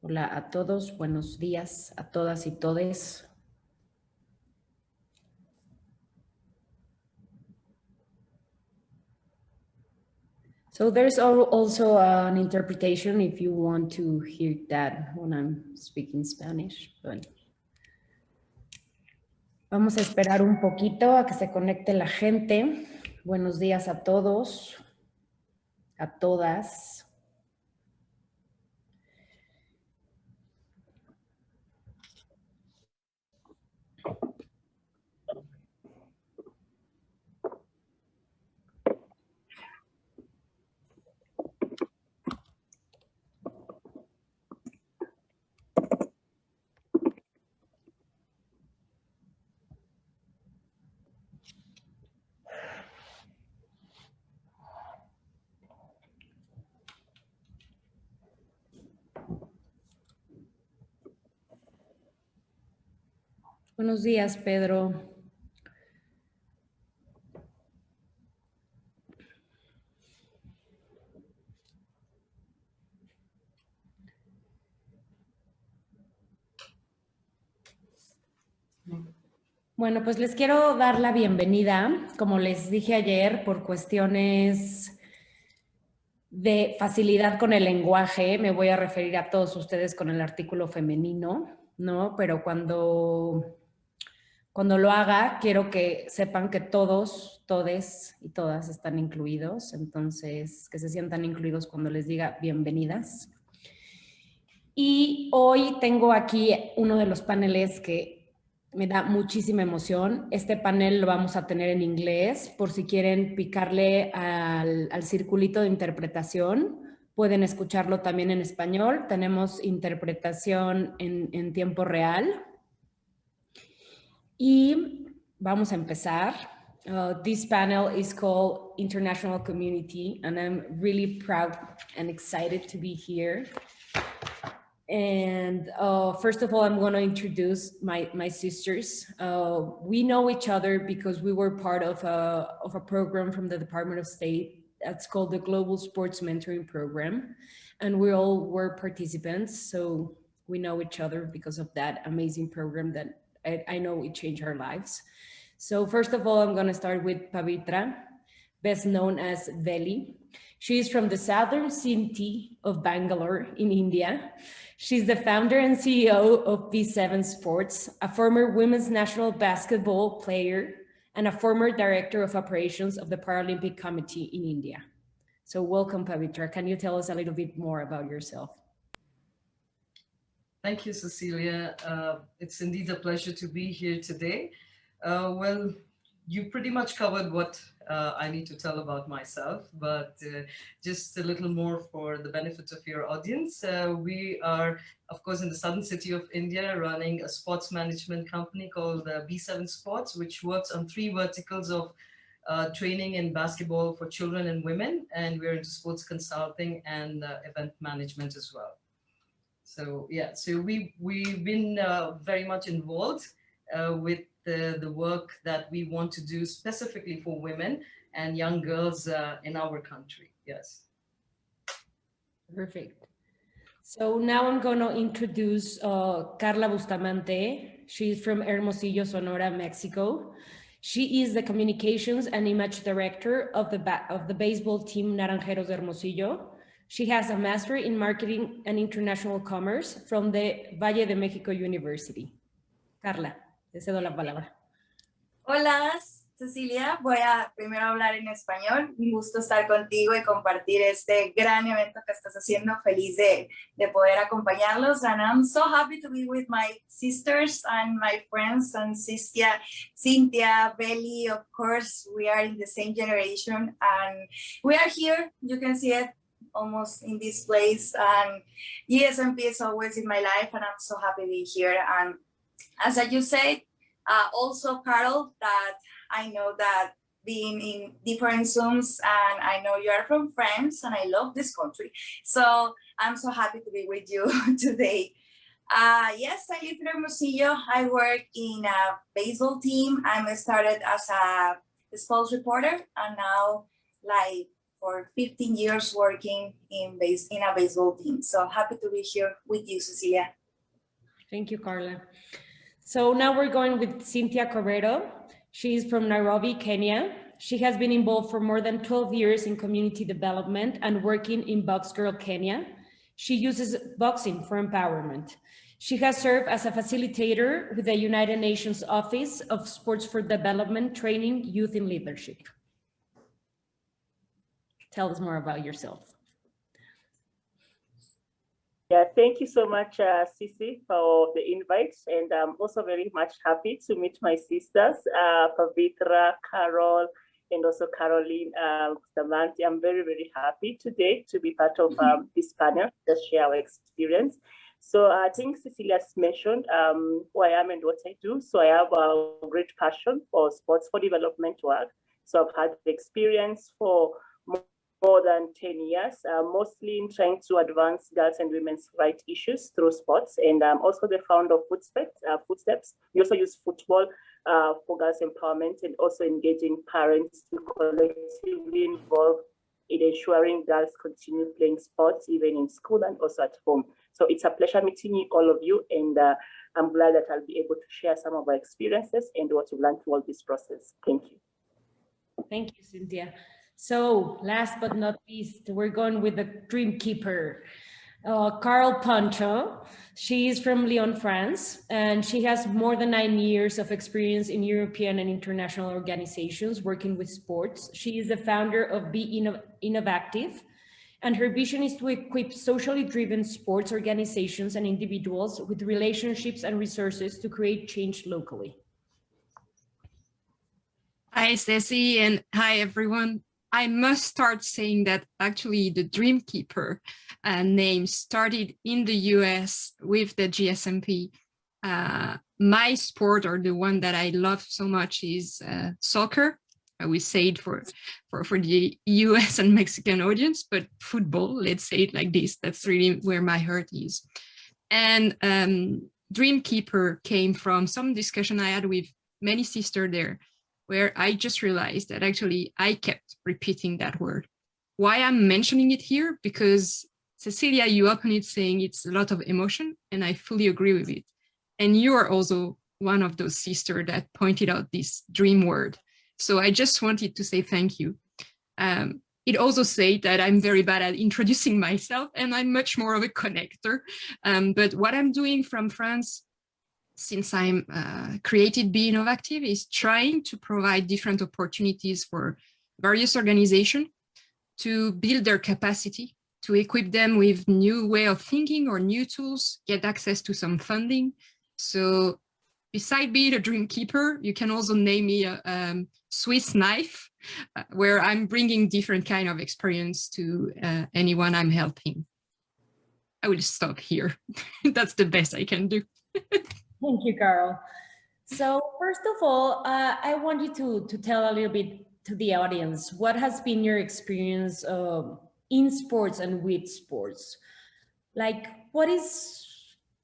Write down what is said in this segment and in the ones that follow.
Hola a todos, buenos días a todas y todes. So there's also an interpretation if you want to hear that when I'm speaking Spanish. But vamos a esperar un poquito a que se conecte la gente. Buenos días a todos, a todas. Buenos días, Pedro. Bueno, pues les quiero dar la bienvenida. Como les dije ayer, por cuestiones de facilidad con el lenguaje, me voy a referir a todos ustedes con el artículo femenino, ¿no? Pero cuando lo haga, quiero que sepan que todos, todes y todas están incluidos. Entonces, que se sientan incluidos cuando les diga bienvenidas. Y hoy tengo aquí uno de los paneles que me da muchísima emoción. Este panel lo vamos a tener en inglés, por si quieren picarle al circulito de interpretación. Pueden escucharlo también en español. Tenemos interpretación en tiempo real. Y vamos a empezar. This panel is called International Community, and I'm really proud and excited to be here. And first of all, I'm going to introduce my sisters. We know each other because we were part of a program from the Department of State that's called the Global Sports Mentoring Program. And we all were participants. So we know each other because of that amazing program that I know it changed our lives. So first of all, I'm going to start with Pavitra, best known as Veli. She is from the southern city of Bangalore in India. She's the founder and CEO of B7 Sports, a former women's national basketball player, and a former director of operations of the Paralympic Committee in India. So welcome, Pavitra. Can you tell us a little bit more about yourself? Thank you, Cecilia. It's indeed a pleasure to be here today. Well, you pretty much covered what I need to tell about myself, but just a little more for the benefit of your audience. We are, of course, in the southern city of India, running a sports management company called B7 Sports, which works on 3 verticals of training in basketball for children and women, and we're into sports consulting and event management as well. So yeah, so we've been very much involved with the work that we want to do specifically for women and young girls in our country. Yes. Perfect. So now I'm going to introduce Carla Bustamante. She's from Hermosillo, Sonora, Mexico. She is the communications and image director of the baseball team Naranjeros de Hermosillo. She has a master in marketing and international commerce from the Valle de México University. Carla, te cedo la palabra. Hola, Cecilia. Voy a primero hablar en español. Un gusto estar contigo y compartir este gran evento que estás haciendo. Feliz de poder acompañarlos. And I'm so happy to be with my sisters and my friends and Cynthia, Belly. Of course, we are in the same generation and we are here. You can see it almost in this place. And ESMP is always in my life and I'm so happy to be here. And as I just said, also, Carol, that I know that being in different Zooms and I know you are from France and I love this country. So I'm so happy to be with you today. Yes, I live in Hermosillo. I work in a baseball team. I started as a sports reporter and now like for 15 years working in a baseball team. So happy to be here with you, Cecilia. Thank you, Carla. So now we're going with Cynthia Correro. She's from Nairobi, Kenya. She has been involved for more than 12 years in community development and working in Box Girl Kenya. She uses boxing for empowerment. She has served as a facilitator with the United Nations Office of Sports for Development, training youth in leadership. Tell us more about yourself. Yeah, thank you so much, Cici, for the invite. And I'm also very much happy to meet my sisters, Pavitra, Carol, and also Caroline, Samantha. I'm very, very happy today to be part of this panel to share our experience. So I think Cecilia's mentioned who I am and what I do. So I have a great passion for sports for development work. So I've had the experience for more than 10 years, mostly in trying to advance girls' and women's rights issues through sports. And I'm also the founder of Footsteps. We also use football for girls' empowerment and also engaging parents to collectively involve in ensuring girls continue playing sports even in school and also at home. So it's a pleasure meeting all of you, and I'm glad that I'll be able to share some of our experiences and what we've learned throughout this process. Thank you. Thank you, Cynthia. So last but not least, we're going with the dream keeper, Carl Pancho. She is from Lyon, France, and she has more than 9 years of experience in European and international organizations working with sports. She is the founder of Be Innovative, and her vision is to equip socially driven sports organizations and individuals with relationships and resources to create change locally. Hi, Ceci, and hi, everyone. I must start saying that actually the Dreamkeeper name started in the US with the GSMP. My sport, or the one that I love so much, is soccer. We say it for the US and Mexican audience, but football, let's say it like this. That's really where my heart is. And Dreamkeeper came from some discussion I had with many sisters there, where I just realized that actually I kept repeating that word. Why I'm mentioning it here? Because Cecilia, you opened it saying it's a lot of emotion, and I fully agree with it. And you are also one of those sisters that pointed out this dream word. So I just wanted to say thank you. It also said that I'm very bad at introducing myself, and I'm much more of a connector. But what I'm doing from France, since I'm created Be Innovative, is trying to provide different opportunities for various organizations to build their capacity, to equip them with new way of thinking or new tools, get access to some funding. So beside being a dream keeper, you can also name me a Swiss knife, where I'm bringing different kind of experience to anyone I'm helping. I will stop here. That's the best I can do. Thank you, Carol. So first of all, I want you to tell a little bit to the audience, what has been your experience in sports and with sports? Like, what is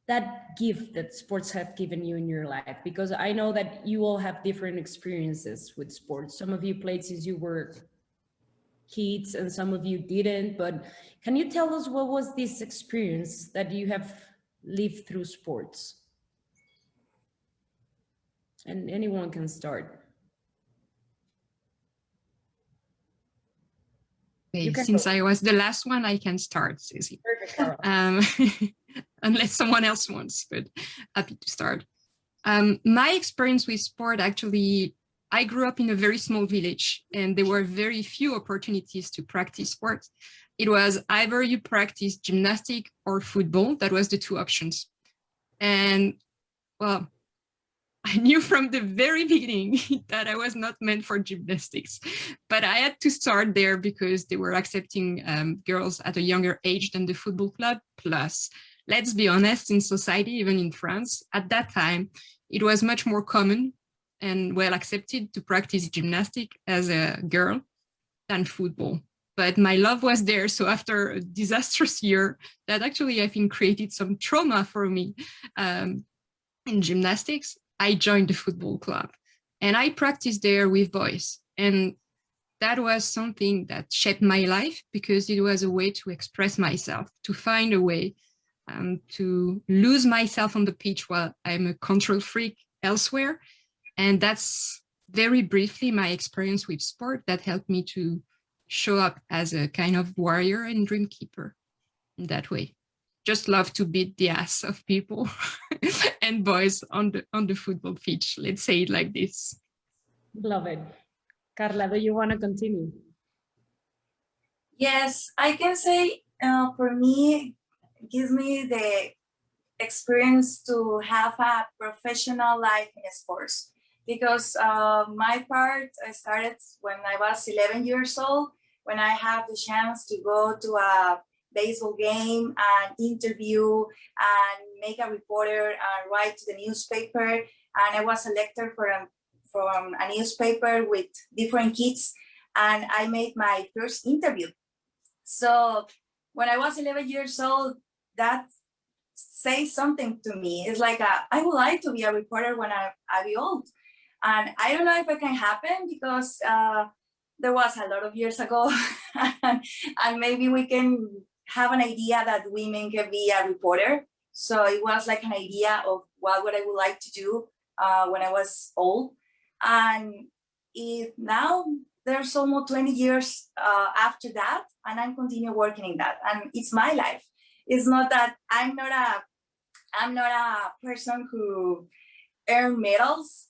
that gift that sports have given you in your life? Because I know that you all have different experiences with sports. Some of you played since you were kids and some of you didn't, but can you tell us what was this experience that you have lived through sports? And anyone can start. Okay, since I was the last one, I can start, Susie. Perfect. Unless someone else wants, but happy to start. My experience with sport, actually, I grew up in a very small village, and there were very few opportunities to practice sports. It was either you practice gymnastics or football. That was the two options. And well, I knew from the very beginning that I was not meant for gymnastics, but I had to start there because they were accepting girls at a younger age than the football club. Plus, let's be honest, in society, even in France, at that time, it was much more common and well accepted to practice gymnastics as a girl than football. But my love was there. So after a disastrous year that actually I think created some trauma for me in gymnastics, I joined the football club and I practiced there with boys. And that was something that shaped my life, because it was a way to express myself, to find a way to lose myself on the pitch while I'm a control freak elsewhere. And that's very briefly my experience with sport that helped me to show up as a kind of warrior and dream keeper in that way. Just love to beat the ass of people and boys on the football pitch. Let's say it like this. Love it. Carla, do you want to continue? Yes, I can say for me, it gives me the experience to have a professional life in sports, because my part started when I was 11 years old, when I had the chance to go to a baseball game and interview and make a reporter and write to the newspaper. And I was selected from a newspaper with different kids, and I made my first interview. So when I was 11 years old, that says something to me. It's like, I would like to be a reporter when I be old. And I don't know if it can happen, because there was a lot of years ago, and maybe we can have an idea that women can be a reporter. So it was like an idea of what I would like to do when I was old. And now there's almost 20 years after that, and I'm continue working in that, and it's my life. It's not that I'm not a person who earn medals,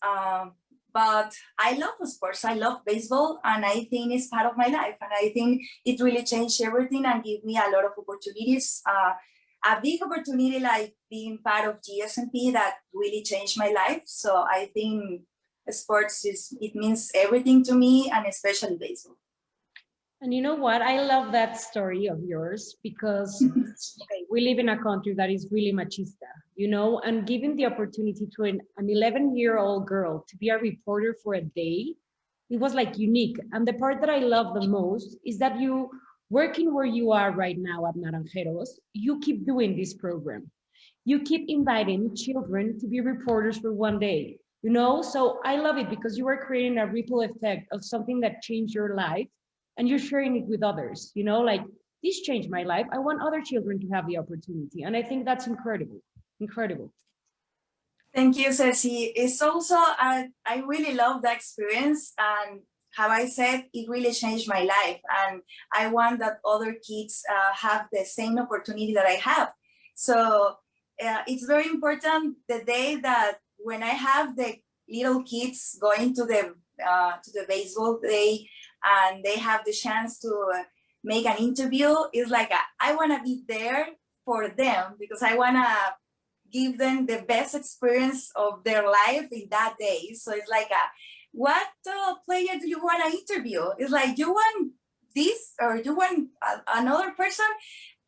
but I love sports. I love baseball, and I think it's part of my life. And I think it really changed everything and gave me a lot of opportunities. A big opportunity like being part of GSMP that really changed my life. So I think sports it means everything to me, and especially baseball. And you know what? I love that story of yours, because okay, we live in a country that is really machista, you know, and giving the opportunity to an 11-year-old girl to be a reporter for a day, it was like unique. And the part that I love the most is that you, working where you are right now at Naranjeros, you keep doing this program. You keep inviting children to be reporters for one day, you know? So I love it, because you are creating a ripple effect of something that changed your life, and you're sharing it with others, you know, like, this changed my life. I want other children to have the opportunity. And I think that's incredible, incredible. Thank you, Ceci. It's also, I really love the experience, and how I said, it really changed my life. And I want that other kids have the same opportunity that I have. So it's very important the day that when I have the little kids going to the baseball day, and they have the chance to make an interview, it's like, I want to be there for them, because I want to give them the best experience of their life in that day. So it's like, what player do you want to interview? It's like, you want this, or you want another person?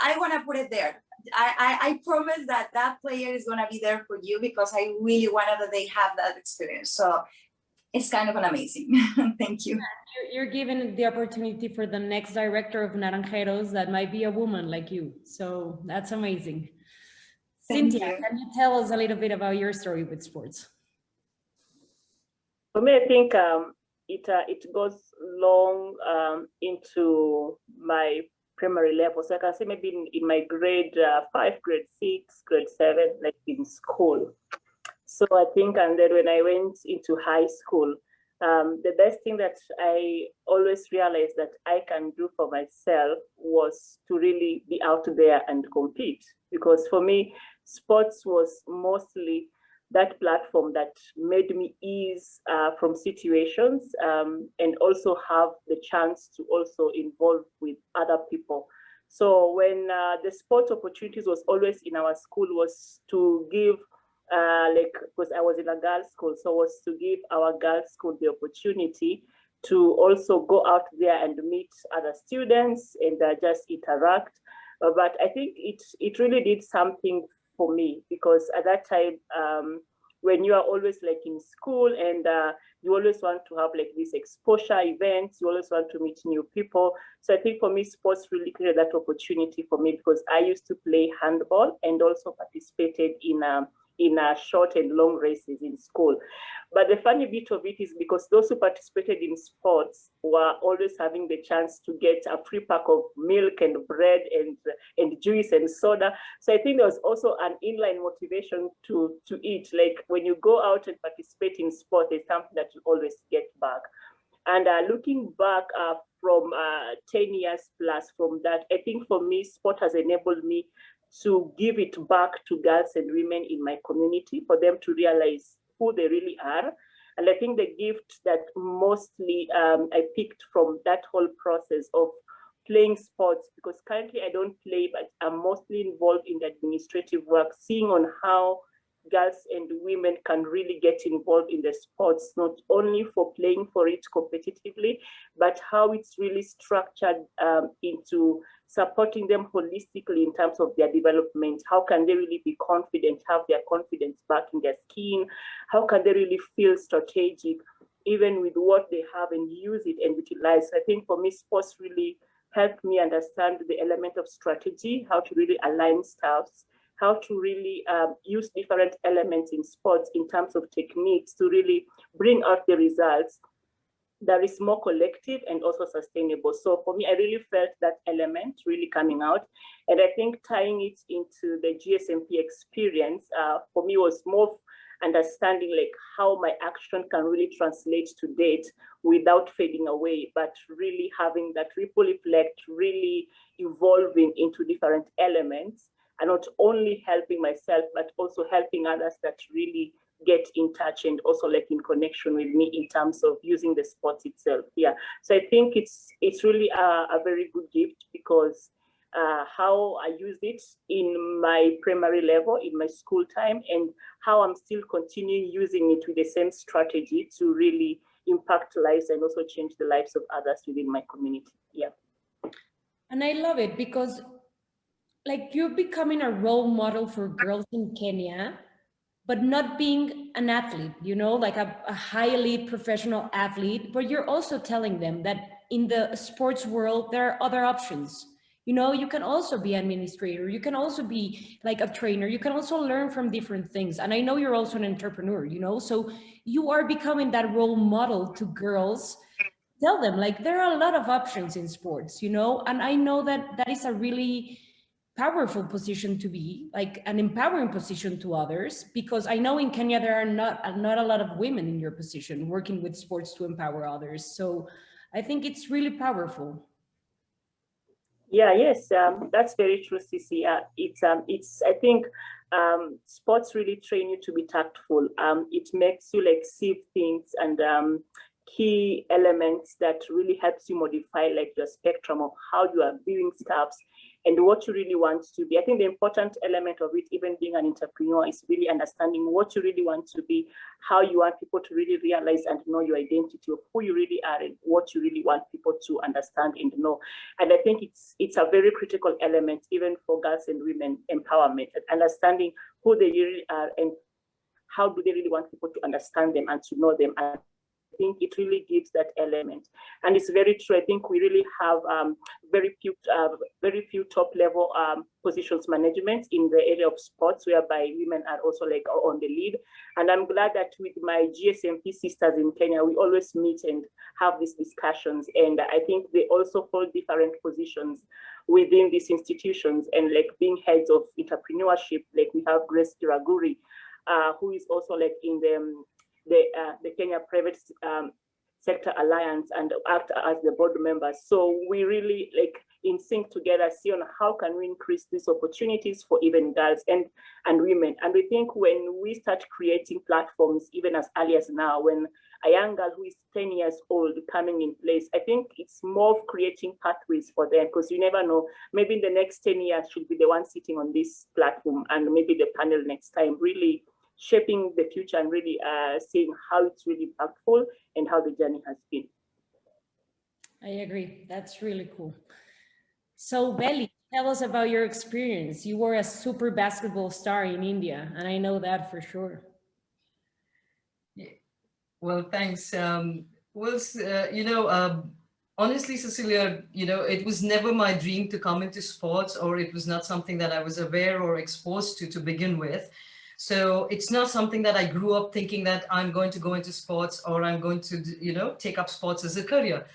I want to put it there. I promise that player is going to be there for you, because I really wanted that they have that experience. So it's kind of an amazing. Thank you. You're given the opportunity for the next director of Naranjeros that might be a woman like you. So that's amazing. Cynthia, can you tell us a little bit about your story with sports? For me, I think it goes long into my primary level. So I can say maybe in my grade 5, grade 6, grade 7, like in school. So I think, and then when I went into high school, the best thing that I always realized that I can do for myself was to really be out there and compete. Because for me, sports was mostly that platform that made me ease from situations and also have the chance to also involve with other people. So when the sport opportunities was always in our school, was to give because I was in a girls' school, so was to give our girls' school the opportunity to also go out there and meet other students and just interact. But I think it really did something for me, because at that time, when you are always like in school and you always want to have like these exposure events, you always want to meet new people. So I think for me, sports really created that opportunity for me, because I used to play handball and also participated in in short and long races in school. But the funny bit of it is because those who participated in sports were always having the chance to get a free pack of milk and bread and juice and soda. So I think there was also an inline motivation to eat. Like when you go out and participate in sport, there's something that you always get back. And looking back from 10 years plus from that, I think for me, sport has enabled me to give it back to girls and women in my community, for them to realize who they really are. And I think the gift that mostly I picked from that whole process of playing sports, because currently I don't play, but I'm mostly involved in the administrative work, seeing on how girls and women can really get involved in the sports, not only for playing for it competitively, but how it's really structured into supporting them holistically in terms of their development. How can they really be confident, have their confidence back in their skin? How can they really feel strategic, even with what they have, and use it and utilize? I think for me, sports really helped me understand the element of strategy, how to really align staffs, how to really use different elements in sports in terms of techniques to really bring out the results that is more collective and also sustainable. So for me, I really felt that element really coming out. And I think tying it into the GSMP experience for me was more understanding like how my action can really translate to date without fading away, but really having that ripple effect, really evolving into different elements, and not only helping myself, but also helping others that really get in touch and also like in connection with me in terms of using the sports itself. Yeah, so I think it's really a very good gift, because how I use it in my primary level, in my school time, and how I'm still continuing using it with the same strategy to really impact lives and also change the lives of others within my community. Yeah. And I love it because like you're becoming a role model for girls in Kenya, but not being an athlete, you know, like a highly professional athlete, but you're also telling them that in the sports world, there are other options. You know, you can also be an administrator, you can also be like a trainer, you can also learn from different things. And I know you're also an entrepreneur, you know, so you are becoming that role model to girls. Tell them like there are a lot of options in sports, you know, and I know that that is a really powerful position to be, like an empowering position to others, because I know in Kenya there are not a lot of women in your position working with sports to empower others. So I think it's really powerful. Yeah, yes, that's very true, Cici. It's I think sports really train you to be tactful. It makes you like see things and key elements that really helps you modify like your spectrum of how you are viewing stuffs and what you really want to be. I think the important element of it, even being an entrepreneur, is really understanding what you really want to be, how you want people to really realize and know your identity of who you really are and what you really want people to understand and know. And I think it's a very critical element, even for girls and women empowerment, understanding who they really are and how do they really want people to understand them and to know them. And I think it really gives that element, and it's very true. I think we really have very few top level positions management in the area of sports, whereby women are also like on the lead. And I'm glad that with my GSMP sisters in Kenya, we always meet and have these discussions. And I think they also hold different positions within these institutions, and like being heads of entrepreneurship, like we have Grace Iraguri, who is also like in the Kenya Private Sector Alliance and act as the board members. So we really like in sync together, see on how can we increase these opportunities for even girls and women. And we think when we start creating platforms, even as early as now, when a young girl who is 10 years old coming in place, I think it's more of creating pathways for them, because you never know, maybe in the next 10 years she'll be the one sitting on this platform and maybe the panel next time, really shaping the future and really seeing how it's really impactful and how the journey has been. I agree. That's really cool. So Belly, tell us about your experience. You were a super basketball star in India, and I know that for sure. Yeah. Well, thanks. Honestly, Cecilia, it was never my dream to come into sports, or it was not something that I was aware or exposed to begin with. So it's not something that I grew up thinking that I'm going to go into sports or I'm going to, take up sports as a career.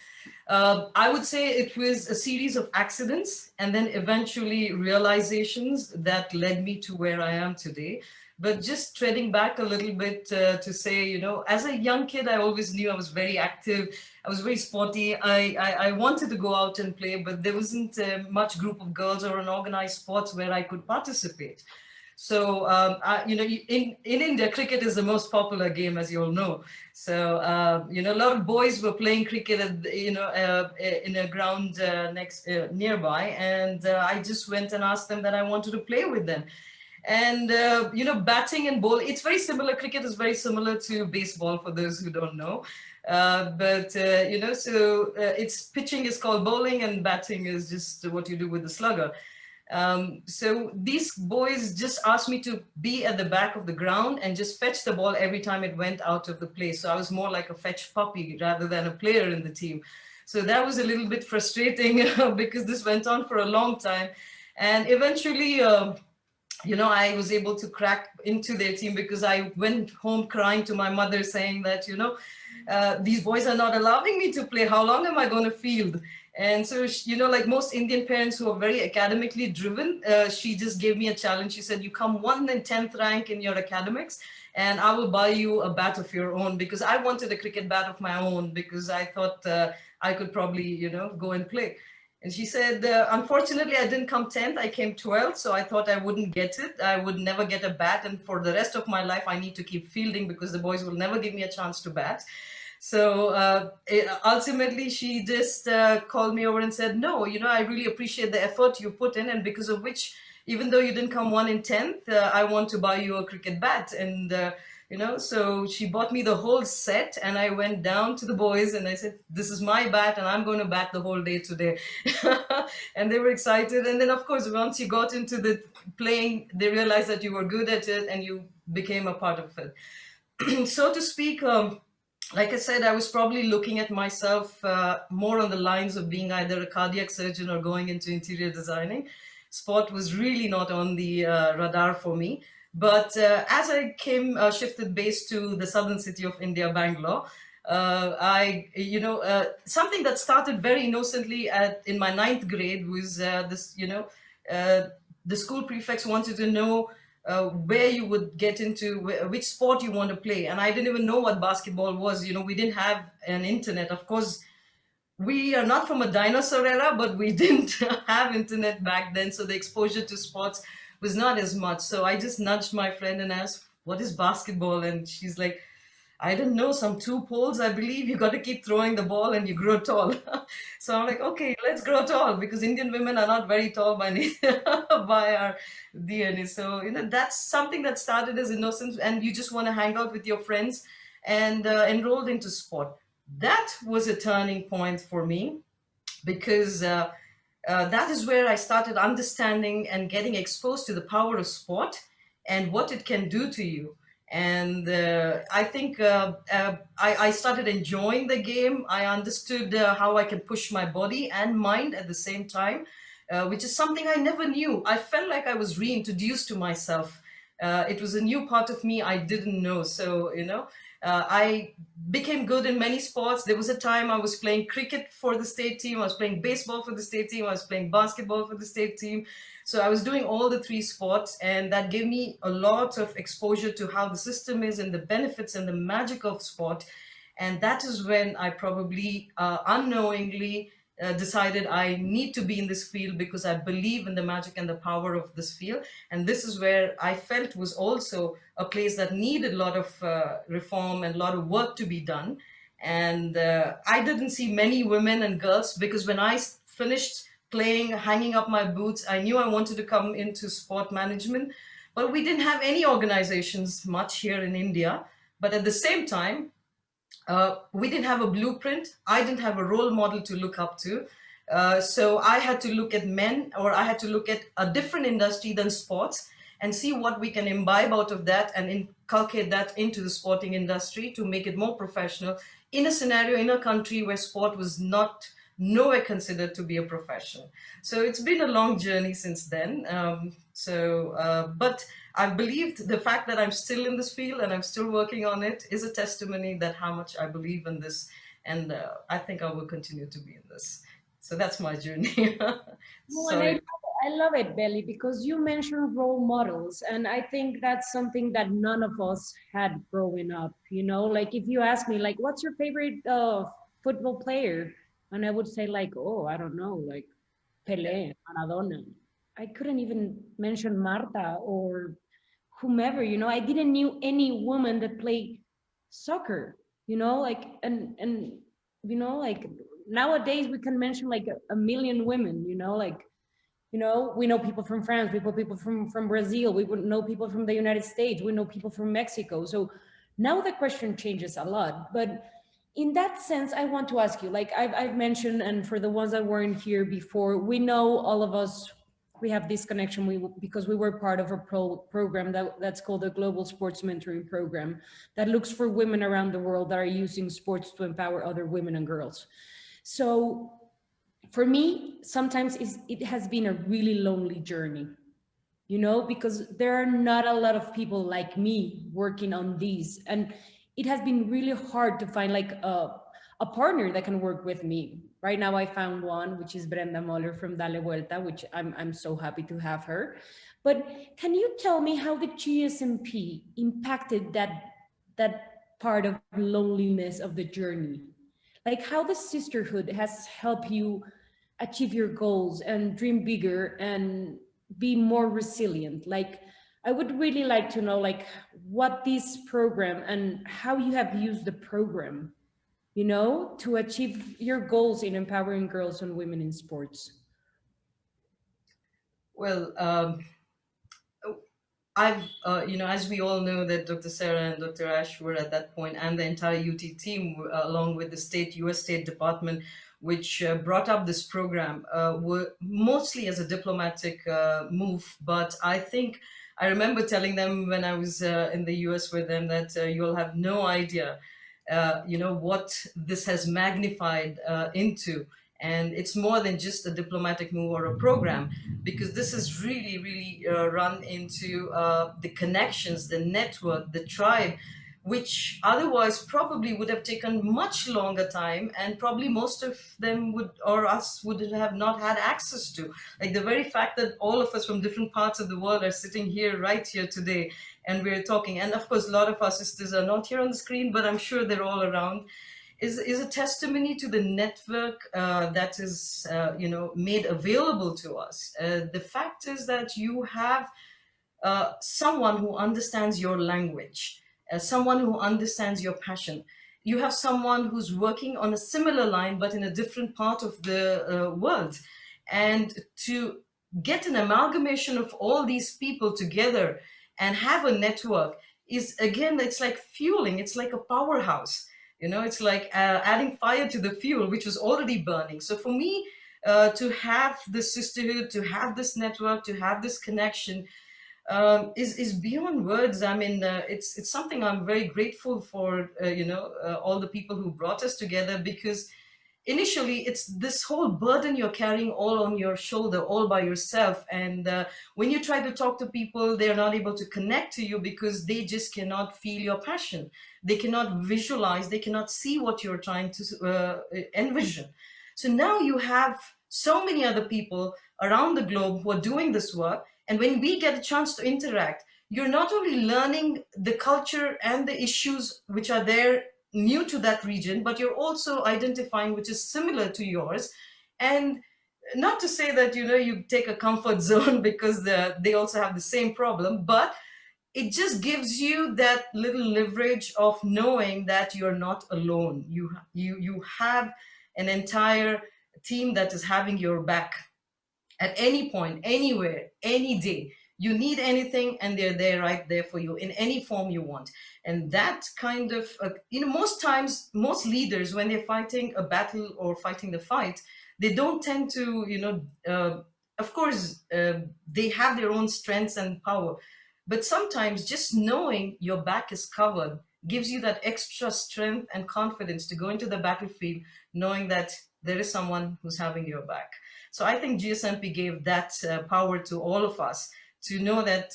I would say it was a series of accidents and then eventually realizations that led me to where I am today. But just treading back a little bit to say, as a young kid, I always knew I was very active. I was very sporty. I wanted to go out and play, but there wasn't much group of girls or an organized sports where I could participate. So, in India, cricket is the most popular game, as you all know. So, a lot of boys were playing cricket, in a ground nearby. And I just went and asked them that I wanted to play with them. And, batting and ball, it's very similar. Cricket is very similar to baseball, for those who don't know. It's pitching is called bowling and batting is just what you do with the slugger. So these boys just asked me to be at the back of the ground and just fetch the ball every time it went out of the play. So I was more like a fetch puppy rather than a player in the team. So that was a little bit frustrating because this went on for a long time. And eventually, I was able to crack into their team because I went home crying to my mother saying that, these boys are not allowing me to play. How long am I going to field? And so, like most Indian parents who are very academically driven, she just gave me a challenge. She said, you come 1 in 10th rank in your academics and I will buy you a bat of your own, because I wanted a cricket bat of my own because I thought I could probably, go and play. And she said, unfortunately, I didn't come 10th, I came 12th. So I thought I wouldn't get it. I would never get a bat. And for the rest of my life, I need to keep fielding because the boys will never give me a chance to bat. So ultimately, she just called me over and said, no, I really appreciate the effort you put in. And because of which, even though you didn't come 1 in 10th, I want to buy you a cricket bat. And, so she bought me the whole set and I went down to the boys and I said, this is my bat and I'm going to bat the whole day today. And they were excited. And then, of course, once you got into the playing, they realized that you were good at it and you became a part of it. So to speak, like I said, I was probably looking at myself more on the lines of being either a cardiac surgeon or going into interior designing. Sport was really not on the radar for me. But as I shifted base to the southern city of India, Bangalore, something that started very innocently in my 9th grade was the school prefects wanted to know where you would get into, which sport you want to play. And I didn't even know what basketball was. We didn't have an internet. Of course, we are not from a dinosaur era, but we didn't have internet back then. So the exposure to sports was not as much. So I just nudged my friend and asked, what is basketball? And she's like, I don't know, some 2 poles, I believe. You got to keep throwing the ball and you grow tall. So I'm like, okay, let's grow tall, because Indian women are not very tall by our DNA. So, that's something that started as innocence, and you just want to hang out with your friends, and enrolled into sport. That was a turning point for me, because that is where I started understanding and getting exposed to the power of sport and what it can do to you. And I think I started enjoying the game. I understood how I can push my body and mind at the same time, which is something I never knew. I felt like I was reintroduced to myself. It was a new part of me I didn't know. So, I became good in many sports. There was a time I was playing cricket for the state team. I was playing baseball for the state team. I was playing basketball for the state team. So I was doing all the 3 sports, and that gave me a lot of exposure to how the system is and the benefits and the magic of sport. And that is when I probably unknowingly decided I need to be in this field, because I believe in the magic and the power of this field. And this is where I felt was also a place that needed a lot of reform and a lot of work to be done. And I didn't see many women and girls, because when I finished playing, hanging up my boots, I knew I wanted to come into sport management, but we didn't have any organizations much here in India. But at the same time, we didn't have a blueprint. I didn't have a role model to look up to. So I had to look at men, or I had to look at a different industry than sports, and see what we can imbibe out of that and inculcate that into the sporting industry to make it more professional in a scenario, in a country where sport was nowhere considered to be a profession. So it's been a long journey since then. So, but I believed the fact that I'm still in this field and I'm still working on it is a testimony that how much I believe in this, and I think I will continue to be in this. So that's my journey. No, and Sorry. I love it, Belly, because you mentioned role models, and I think that's something that none of us had growing up. You know, like if you ask me, like, what's your favorite football player, and I would say, like, oh, I don't know, like Pelé, Maradona. I couldn't even mention Marta or whomever. You know, I didn't knew any woman that played soccer. You know, like and you know, like nowadays we can mention like a million women. You know, like we know people from France, people from Brazil, we would know people from the United States, we know people from Mexico. So now the question changes a lot. But in that sense, I want to ask you, like I've mentioned, and for the ones that weren't here before, we know all of us, we have this connection because we were part of a program that's called the Global Sports Mentoring Program that looks for women around the world that are using sports to empower other women and girls. So for me, sometimes it has been a really lonely journey, you know, because there are not a lot of people like me working on these. And it has been really hard to find like a partner that can work with me. Right now, I found one, which is Brenda Moller from Dale Vuelta, which I'm so happy to have her. But can you tell me how the GSMP impacted that part of loneliness of the journey? Like how the sisterhood has helped you achieve your goals and dream bigger and be more resilient. Like I would really like to know like what this program and how you have used the program, you know, to achieve your goals in empowering girls and women in sports. Well, you know, as we all know that Dr. Sarah and Dr. Ash were at that point, and the entire UT team, along with the US State Department, which brought up this program, were mostly as a diplomatic move. But I remember telling them when I was in the US with them that you'll have no idea, you know, what this has magnified into. And it's more than just a diplomatic move or a program, because this is really run into the connections, the network, the tribe, which otherwise probably would have taken much longer time, and probably most of them would, or us, would have not had access to. Like the very fact that all of us from different parts of the world are sitting here right here today and we're talking, and of course a lot of our sisters are not here on the screen, but I'm sure they're all around, is a testimony to the network that is, you know, made available to us. The fact is that you have someone who understands your language, someone who understands your passion. You have someone who's working on a similar line, but in a different part of the world. And to get an amalgamation of all these people together and have a network is, again, it's like fueling, it's like a powerhouse. You know, it's like adding fire to the fuel, which was already burning. So for me, to have this sisterhood, to have this network, to have this connection is beyond words. I mean, it's something I'm very grateful for, you know, all the people who brought us together, because initially it's this whole burden you're carrying all on your shoulder, all by yourself. And when you try to talk to people, they're not able to connect to you because they just cannot feel your passion. They cannot visualize, they cannot see what you're trying to envision. So now you have so many other people around the globe who are doing this work. And when we get a chance to interact, you're not only learning the culture and the issues which are there new to that region, but you're also identifying which is similar to yours. And not to say that, you know, you take a comfort zone because they also have the same problem, but it just gives you that little leverage of knowing that you're not alone. You have an entire team that is having your back at any point, anywhere, any day. You need anything and they're there, right there for you in any form you want. And that kind of, you know, most times, most leaders, when they're fighting a battle or fighting the fight, they don't tend to, you know, of course, they have their own strengths and power. But sometimes just knowing your back is covered gives you that extra strength and confidence to go into the battlefield, knowing that there is someone who's having your back. So I think GSMP gave that power to all of us, to know that,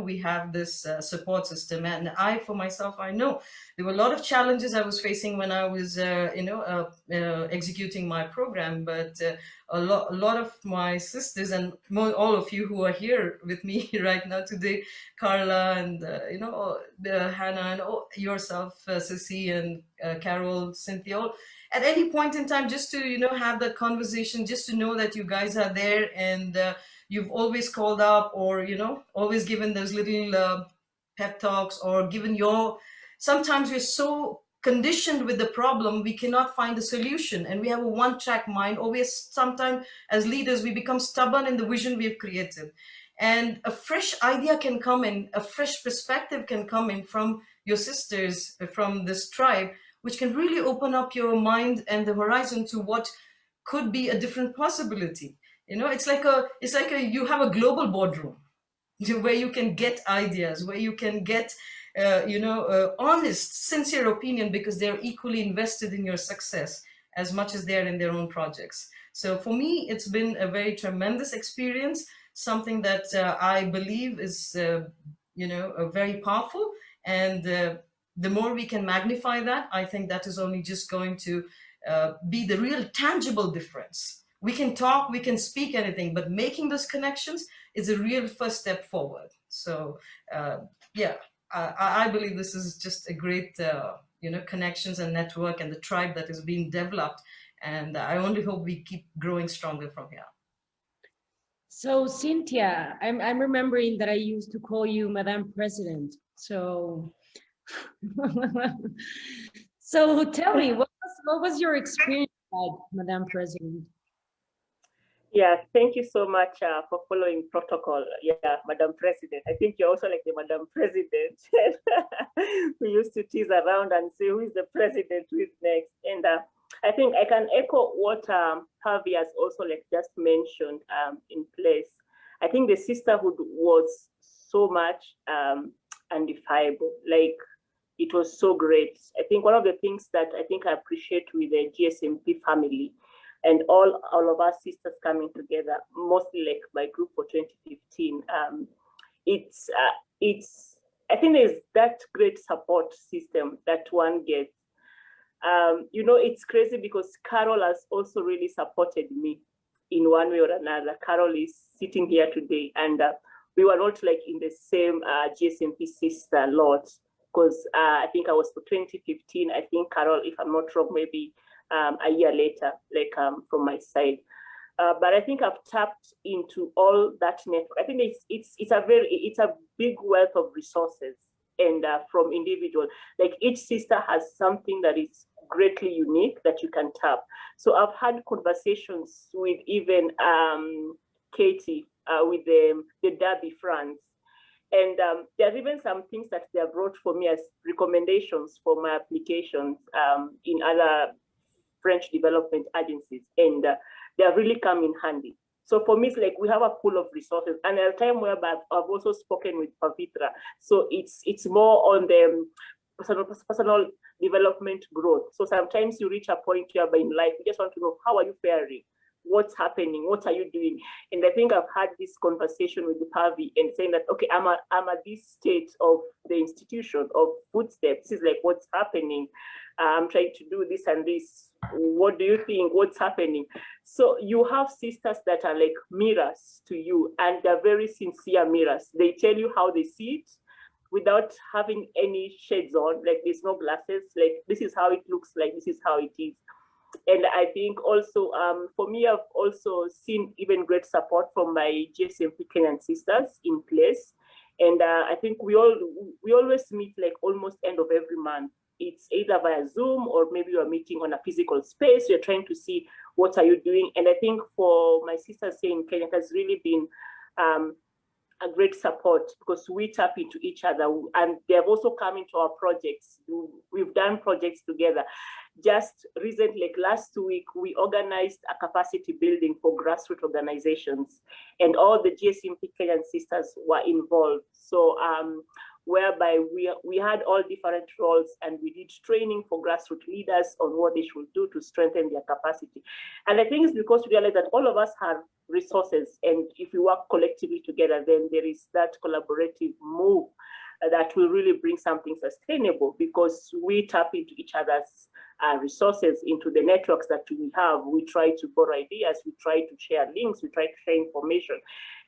we have this support system. And I, for myself, I know there were a lot of challenges I was facing when I was, executing my program, but a lot of my sisters and all of you who are here with me right now today, Carla and, Hannah and yourself, Sissy and Carol, Cynthia, all, at any point in time, just to, have that conversation, just to know that you guys are there, and you've always called up, or, always given those little pep talks, or given sometimes we're so conditioned with the problem, we cannot find a solution, and we have a one-track mind, or sometimes as leaders, we become stubborn in the vision we've created. And a fresh idea can come in, a fresh perspective can come in from your sisters, from this tribe, which can really open up your mind and the horizon to what could be a different possibility. It's like you have a global boardroom where you can get ideas, where you can get, honest, sincere opinion, because they're equally invested in your success as much as they're in their own projects. So for me, it's been a very tremendous experience, something that I believe is, very powerful. And the more we can magnify that, I think that is only just going to be the real tangible difference. We can talk, we can speak anything, but making those connections is a real first step forward. So I believe this is just a great, connections and network and the tribe that is being developed. And I only hope we keep growing stronger from here. So Cynthia, I'm remembering that I used to call you Madam President. So, so tell me, what was your experience like, Madam President? Yeah, thank you so much for following protocol. Yeah, Madam President. I think you're also like the Madam President. We used to tease around and say, who is the president, who is next? And I think I can echo what Harvey has also just mentioned in place. I think the sisterhood was so much undefinable. Like, it was so great. I think one of the things that I appreciate with the GSMP family and all of our sisters coming together, mostly like my group for 2015, I think there's that great support system that one gets. It's crazy because Carol has also really supported me in one way or another. Carol is sitting here today, and we were not like in the same GSMP sister lot, because I think I was for 2015. I think Carol, if I'm not wrong, maybe a year later, like from my side. But I think I've tapped into all that network. I think it's a big wealth of resources, and from individual, like each sister has something that is greatly unique that you can tap. So I've had conversations with even Katie with the Derby France. And there's even some things that they have brought for me as recommendations for my applications in other French development agencies, and they have really come in handy. So for me, it's like we have a pool of resources, and at a time where I've also spoken with Pavitra, so it's more on the personal development growth. So sometimes you reach a point whereby in life you just want to know, how are you faring? What's happening? What are you doing? And I think I've had this conversation with the Pavi and saying that, okay, I'm at this state of the institution of footsteps. This is like what's happening. I'm trying to do this and this. What do you think? What's happening? So you have sisters that are like mirrors to you, and they're very sincere mirrors. They tell you how they see it without having any shades on, like there's no glasses, like this is how it looks like, this is how it is. And I think also, for me, I've also seen even great support from my GSMP Kenyan sisters in place. And I think we always meet like almost end of every month. It's either via Zoom or maybe you're meeting on a physical space. You're trying to see what are you doing. And I think for my sisters here in Kenya, it has really been a great support because we tap into each other, and they have also come into our projects. We've done projects together. Just recently, like last week, we organized a capacity building for grassroots organizations, and all the GSMP Kenyan sisters were involved. So whereby we had all different roles and we did training for grassroots leaders on what they should do to strengthen their capacity. And I think it's because we realize that all of us have resources, and if we work collectively together, then there is that collaborative move that will really bring something sustainable, because we tap into each other's resources, into the networks that we have. We try to borrow ideas, we try to share links, we try to share information.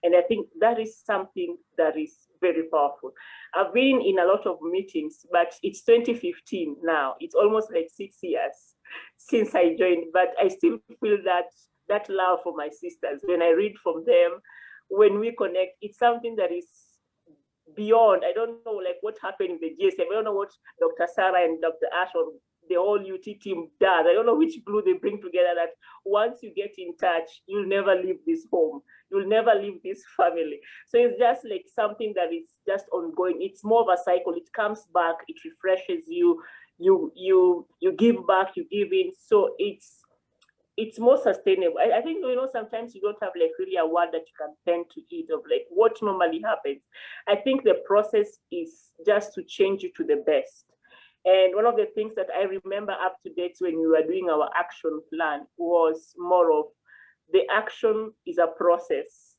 And I think that is something that is very powerful. I've been in a lot of meetings, but it's 2015 now. It's almost like 6 years since I joined, but I still feel that love for my sisters. When I read from them, when we connect, it's something that is beyond. I don't know like what happened in the GSM. I don't know what Dr. Sarah and Dr. Ash or the whole UT team does. I don't know which glue they bring together, that once you get in touch, you'll never leave this home. You'll never leave this family. So it's just like something that is just ongoing. It's more of a cycle. It comes back, it refreshes you, you give back, you give in. So it's more sustainable. I think, sometimes you don't have like really a word that you can pen to it of like what normally happens. I think the process is just to change you to the best. And one of the things that I remember up to date when we were doing our action plan was more of the action is a process.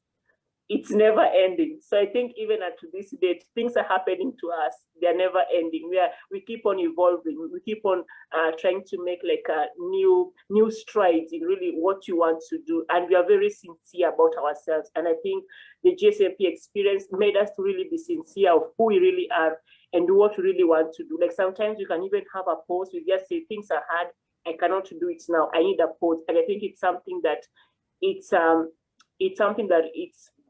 It's never ending. So I think even at this date, things are happening to us. They're never ending. We keep on evolving. We keep on trying to make like a new strides in really what you want to do. And we are very sincere about ourselves. And I think the GSMP experience made us to really be sincere of who we really are and do what we really want to do. Like sometimes you can even have a pause. We just say things are hard. I cannot do it now. I need a pause. And I think it's something that it's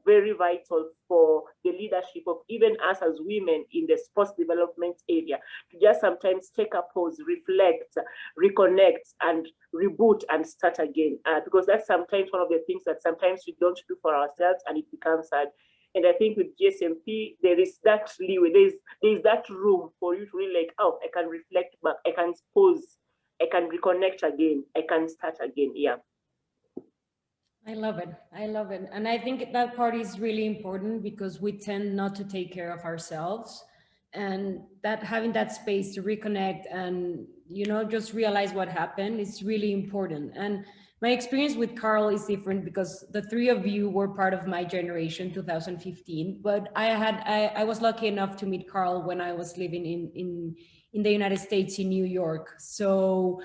very vital for the leadership of even us as women in the sports development area, to just sometimes take a pause, reflect, reconnect, and reboot and start again. Because that's sometimes one of the things that sometimes we don't do for ourselves, and it becomes hard. And I think with GSMP, there is that leeway, there's that room for you to really like, oh, I can reflect back, I can pause, I can reconnect again, I can start again. Yeah. I love it. I love it. And I think that part is really important because we tend not to take care of ourselves, and that having that space to reconnect and, just realize what happened is really important. And my experience with Carl is different because the three of you were part of my generation, 2015, but I was lucky enough to meet Carl when I was living in the United States, in New York. So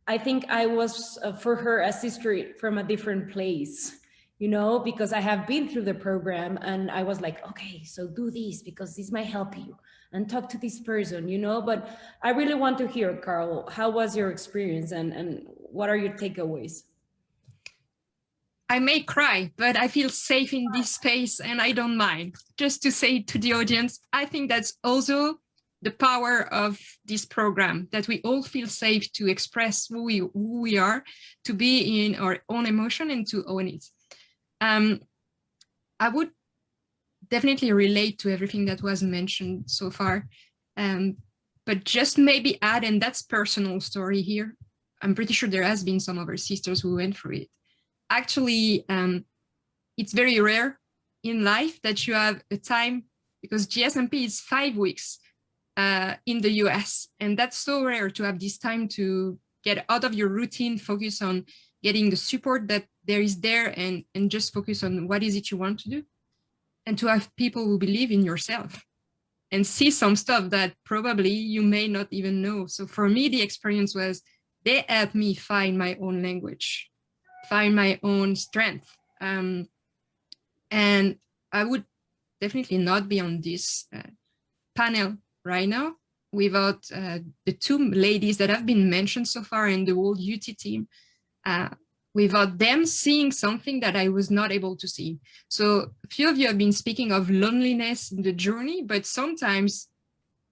I think I was, for her, a sister from a different place, because I have been through the program and I was like, okay, so do this because this might help you, and talk to this person, but I really want to hear, Carl, how was your experience and what are your takeaways? I may cry, but I feel safe in this space and I don't mind. Just to say to the audience, I think that's also the power of this program, that we all feel safe to express who we are, to be in our own emotion and to own it. I would definitely relate to everything that was mentioned so far, but just maybe add, and that's personal story here. I'm pretty sure there has been some of our sisters who went through it. Actually, it's very rare in life that you have a time, because GSMP is 5 weeks in the US. And that's so rare to have this time to get out of your routine, focus on getting the support that there is there, and just focus on what is it you want to do. And to have people who believe in yourself and see some stuff that probably you may not even know. So for me, the experience was, they helped me find my own language, find my own strength. And I would definitely not be on this panel right now without the two ladies that have been mentioned so far and the whole UT team, without them seeing something that I was not able to see. So a few of you have been speaking of loneliness in the journey, but sometimes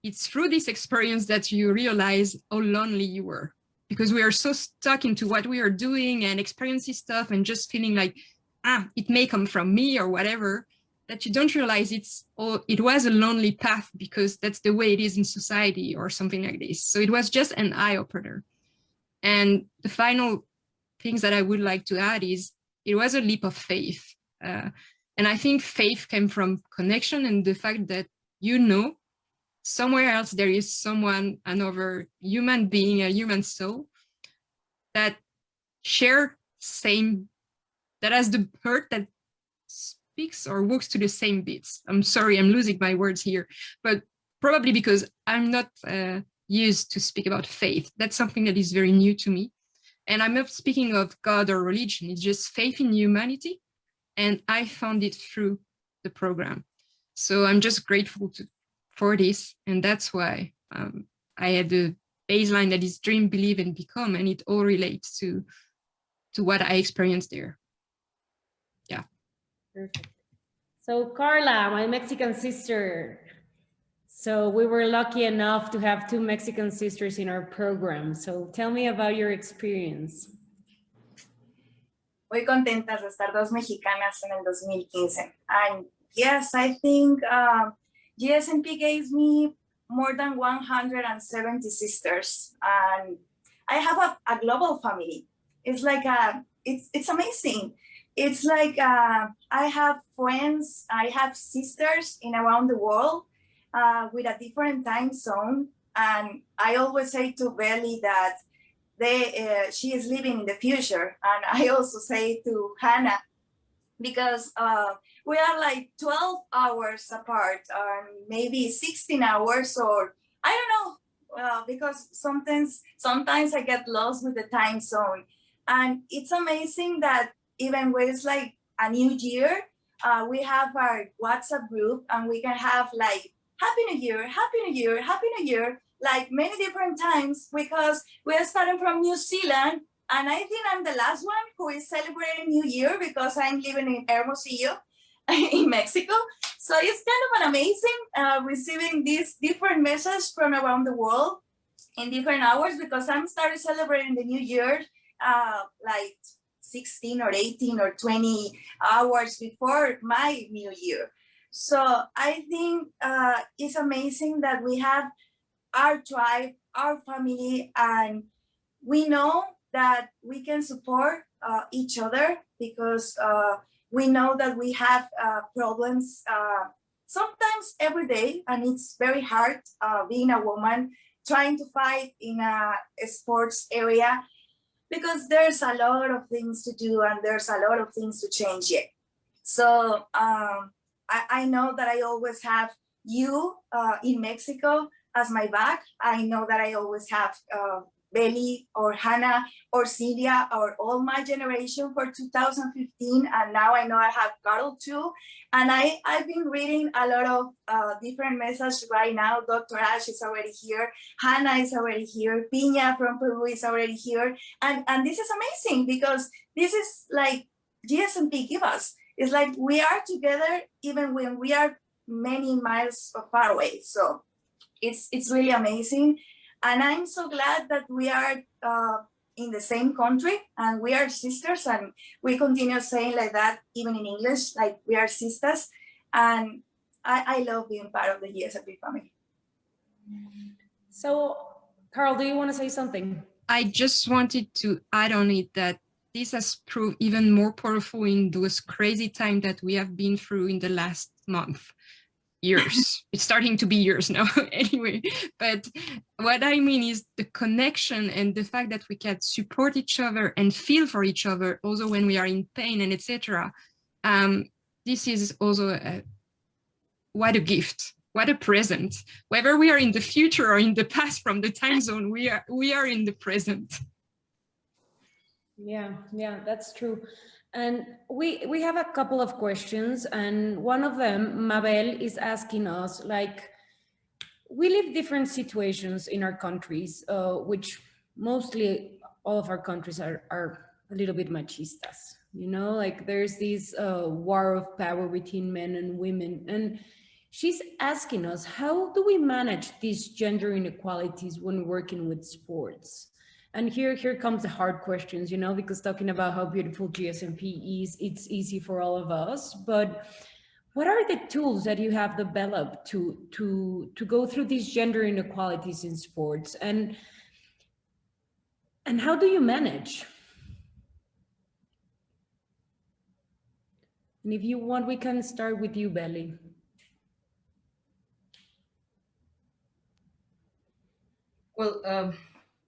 it's through this experience that you realize how lonely you were, because we are so stuck into what we are doing and experiencing stuff and just feeling like, it may come from me or whatever, that you don't realize it was a lonely path because that's the way it is in society or something like this. So it was just an eye-opener. And the final things that I would like to add is, it was a leap of faith. And I think faith came from connection and the fact that somewhere else there is someone, another human being, a human soul that share same, that has the heart that speaks or walks to the same beats. I'm sorry, I'm losing my words here, but probably because I'm not used to speak about faith. That's something that is very new to me. And I'm not speaking of God or religion, it's just faith in humanity. And I found it through the program. So I'm just grateful for this. And that's why I had the baseline that is dream, believe, and become, and it all relates to what I experienced there. Yeah. Perfect. So Carla, my Mexican sister. So we were lucky enough to have 2 Mexican sisters in our program. So tell me about your experience. Muy contentas de estar 2 mexicanas en el 2015. And yes, I think GSMP gave me more than 170 sisters. And I have a global family. It's like, it's amazing. It's like I have friends, I have sisters in around the world with a different time zone. And I always say to Belly that she is living in the future. And I also say to Hannah, because we are like 12 hours apart, or maybe 16 hours, or I don't know, because sometimes I get lost with the time zone. And it's amazing that even when it's like a new year, we have our WhatsApp group and we can have like, Happy New Year, Happy New Year, Happy New Year, like many different times, because we are starting from New Zealand. And I think I'm the last one who is celebrating New Year because I'm living in Hermosillo in Mexico. So it's kind of an amazing receiving these different messages from around the world in different hours, because I'm started celebrating the New Year like 16 or 18 or 20 hours before my New Year. So I think it's amazing that we have our tribe, our family, and we know that we can support each other, because we know that we have problems sometimes every day, and it's very hard being a woman trying to fight in a sports area, because there's a lot of things to do and there's a lot of things to change yet. So I know that I always have you in Mexico as my back. I know that I always have Belly or Hannah or Celia or all my generation for 2015. And now I know I have Carol too. And I've been reading a lot of different messages right now. Dr. Ash is already here. Hannah is already here. Piña from Peru is already here. And this is amazing, because this is like GSMP give us. It's like we are together even when we are many miles far away. So it's really amazing. And I'm so glad that we are in the same country and we are sisters, and we continue saying like that even in English, like we are sisters. And I love being part of the GSMP family. So Carl, do you want to say something? I just wanted to add on it that this has proved even more powerful in those crazy times that we have been through in the last month. Years. It's starting to be years now anyway. But what I mean is the connection and the fact that we can support each other and feel for each other also when we are in pain and etc. This is also what a gift, what a present. Whether we are in the future or in the past from the time zone, we are in the present. Yeah, that's true. And we have a couple of questions, and one of them, Mabel, is asking us, like, we live different situations in our countries, which mostly all of our countries are a little bit machistas, you know, like there's this war of power between men and women. And she's asking us, how do we manage these gender inequalities when working with sports? And here comes the hard questions, you know, because talking about how beautiful GSMP is, it's easy for all of us. But what are the tools that you have developed to go through these gender inequalities in sports? And how do you manage? And if you want, we can start with you, Belly. Well,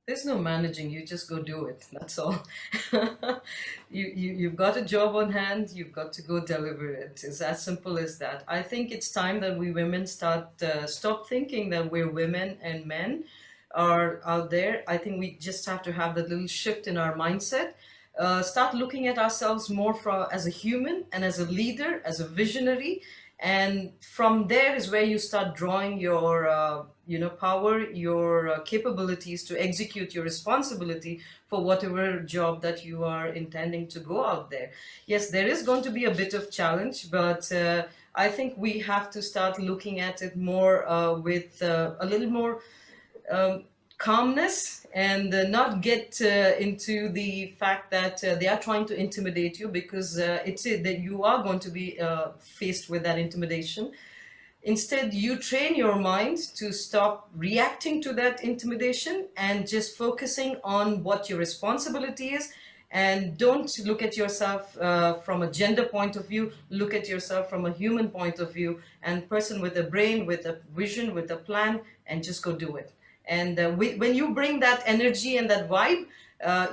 there's no managing. You just go do it. That's all. You've got a job on hand. You've got to go deliver it. It's as simple as that. I think it's time that we women stop thinking that we're women and men are out there. I think we just have to have that little shift in our mindset. Start looking at ourselves more as a human and as a leader, as a visionary, and from there is where you start drawing your power, your capabilities to execute your responsibility for whatever job that you are intending to go out there. Yes, there is going to be a bit of challenge, but I think we have to start looking at it more with a little more um, calmness, and not get into the fact that they are trying to intimidate you, because it's it that you are going to be faced with that intimidation. Instead, you train your mind to stop reacting to that intimidation and just focusing on what your responsibility is. And don't look at yourself from a gender point of view. Look at yourself from a human point of view, and person with a brain, with a vision, with a plan, and just go do it. And when you bring that energy and that vibe,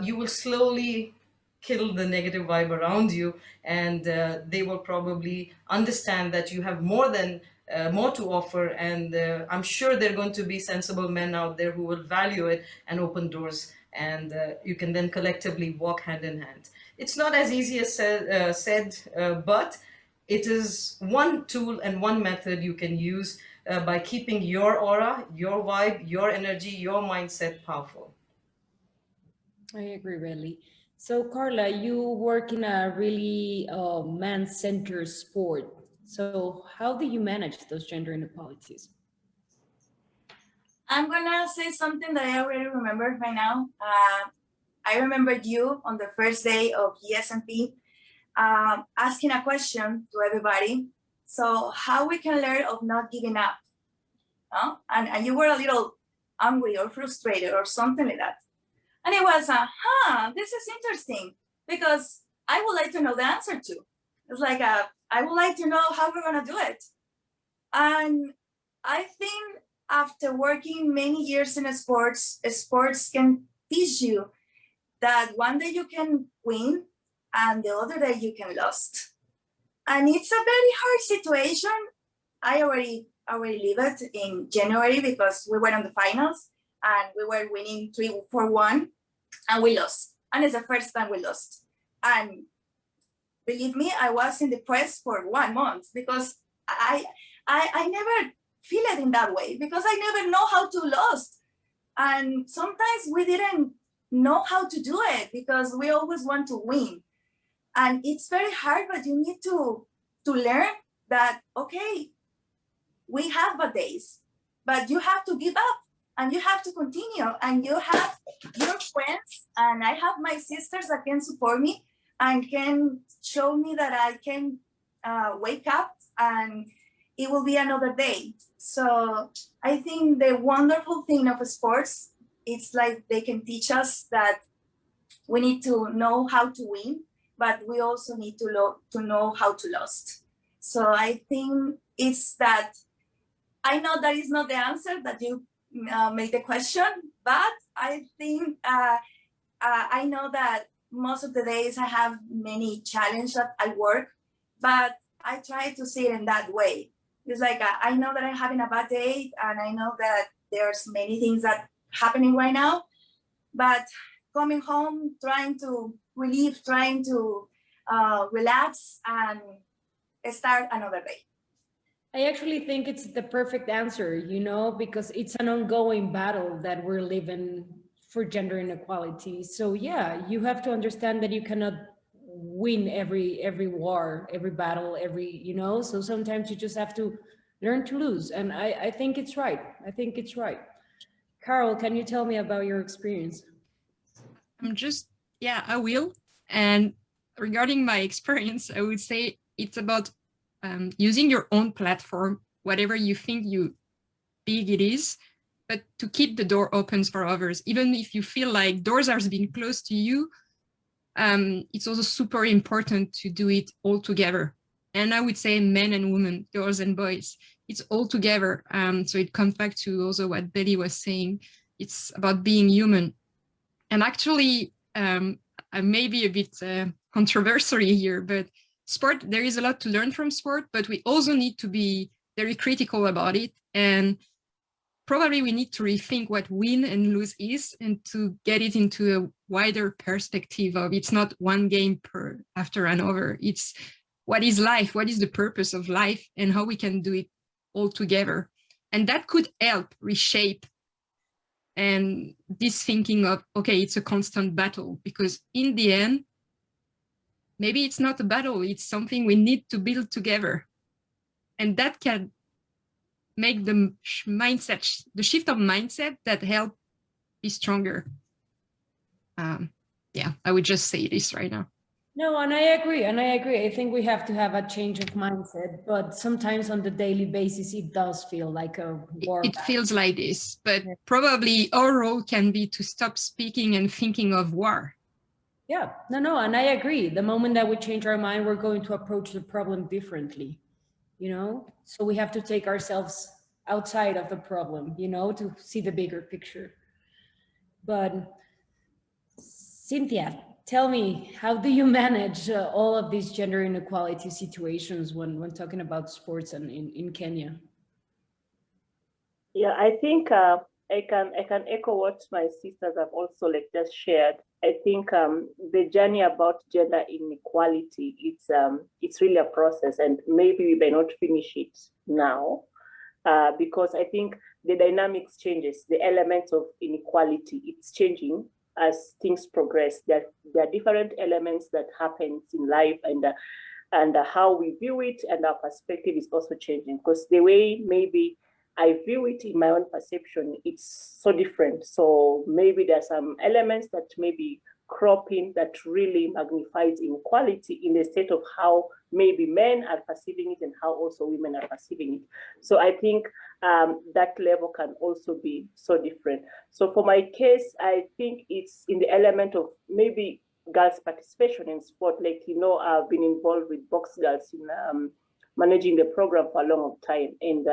you will slowly kill the negative vibe around you, and they will probably understand that you have more to offer. And I'm sure there are going to be sensible men out there who will value it and open doors, and you can then collectively walk hand in hand. It's not as easy as said, but it is one tool and one method you can use by keeping your aura, your vibe, your energy, your mindset powerful. I agree, really. So, Carla, you work in a really man-centered sport. So, how do you manage those gender inequalities? I'm gonna say something that I already remember right now. I remembered you on the first day of ESMP asking a question to everybody. So how we can learn of not giving up, no? And you were a little angry or frustrated or something like that. And it was, this is interesting, because I would like to know the answer to. It's like, I would like to know how we're gonna do it. And I think after working many years in sports can teach you that one day you can win and the other day you can lose. And it's a very hard situation. I already leave it in January, because we were on the finals and we were winning 3-4-1 and we lost. And it's the first time we lost. And believe me, I was in the press for 1 month, because I never feel it in that way, because I never know how to lose. And sometimes we didn't know how to do it, because we always want to win. And it's very hard, but you need to learn that, okay, we have bad days, but you have to give up and you have to continue, and you have your friends, and I have my sisters that can support me and can show me that I can wake up and it will be another day. So I think the wonderful thing of sports, it's like they can teach us that we need to know how to win, but we also need to know how to lose. So I think it's that, I know that is not the answer that you made the question, but I think I know that most of the days I have many challenges at work, but I try to see it in that way. It's like, I know that I'm having a bad day, and I know that there's many things that happening right now, but coming home, trying to relieve, trying to relax and start another day. I actually think it's the perfect answer, because it's an ongoing battle that we're living for gender inequality. So yeah, you have to understand that you cannot win every war, every battle, so sometimes you just have to learn to lose. And I think it's right. Carol, can you tell me about your experience? I will. And regarding my experience, I would say it's about using your own platform, whatever you think big it is, but to keep the door open for others. Even if you feel like doors are being closed to you, it's also super important to do it all together. And I would say men and women, girls and boys, it's all together. So it comes back to also what Betty was saying. It's about being human. And actually, I may be a bit controversial here, but sport, there is a lot to learn from sport, but we also need to be very critical about it. And probably we need to rethink what win and lose is, and to get it into a wider perspective of it's not one game per after another. It's what is life, what is the purpose of life, and how we can do it all together. And that could help reshape and this thinking of, okay, it's a constant battle, because in the end, maybe it's not a battle, it's something we need to build together. And that can make the mindset, the shift of mindset that help be stronger. Yeah, I would just say this right now. No, and I agree. I think we have to have a change of mindset, but sometimes on the daily basis, it does feel like a war. It feels like this, but probably our role can be to stop speaking and thinking of war. Yeah, no, and I agree. The moment that we change our mind, we're going to approach the problem differently, you know? So we have to take ourselves outside of the problem, you know, to see the bigger picture. But Cynthia, tell me, how do you manage all of these gender inequality situations when talking about sports and in Kenya? Yeah, I think I can echo what my sisters have also like just shared. I think the journey about gender inequality, it's really a process, and maybe we may not finish it now, because I think the dynamics changes, the elements of inequality, it's changing as things progress. There are different elements that happens in life, and how we view it and our perspective is also changing, because the way maybe I view it in my own perception, it's so different. So maybe there's some elements that maybe crop in that really magnifies inequality in the state of how maybe men are perceiving it and how also women are perceiving it. So I think that level can also be so different. So for my case, I think it's in the element of maybe girls' participation in sport. Like, you know, I've been involved with Box Girls in managing the program for a long time. And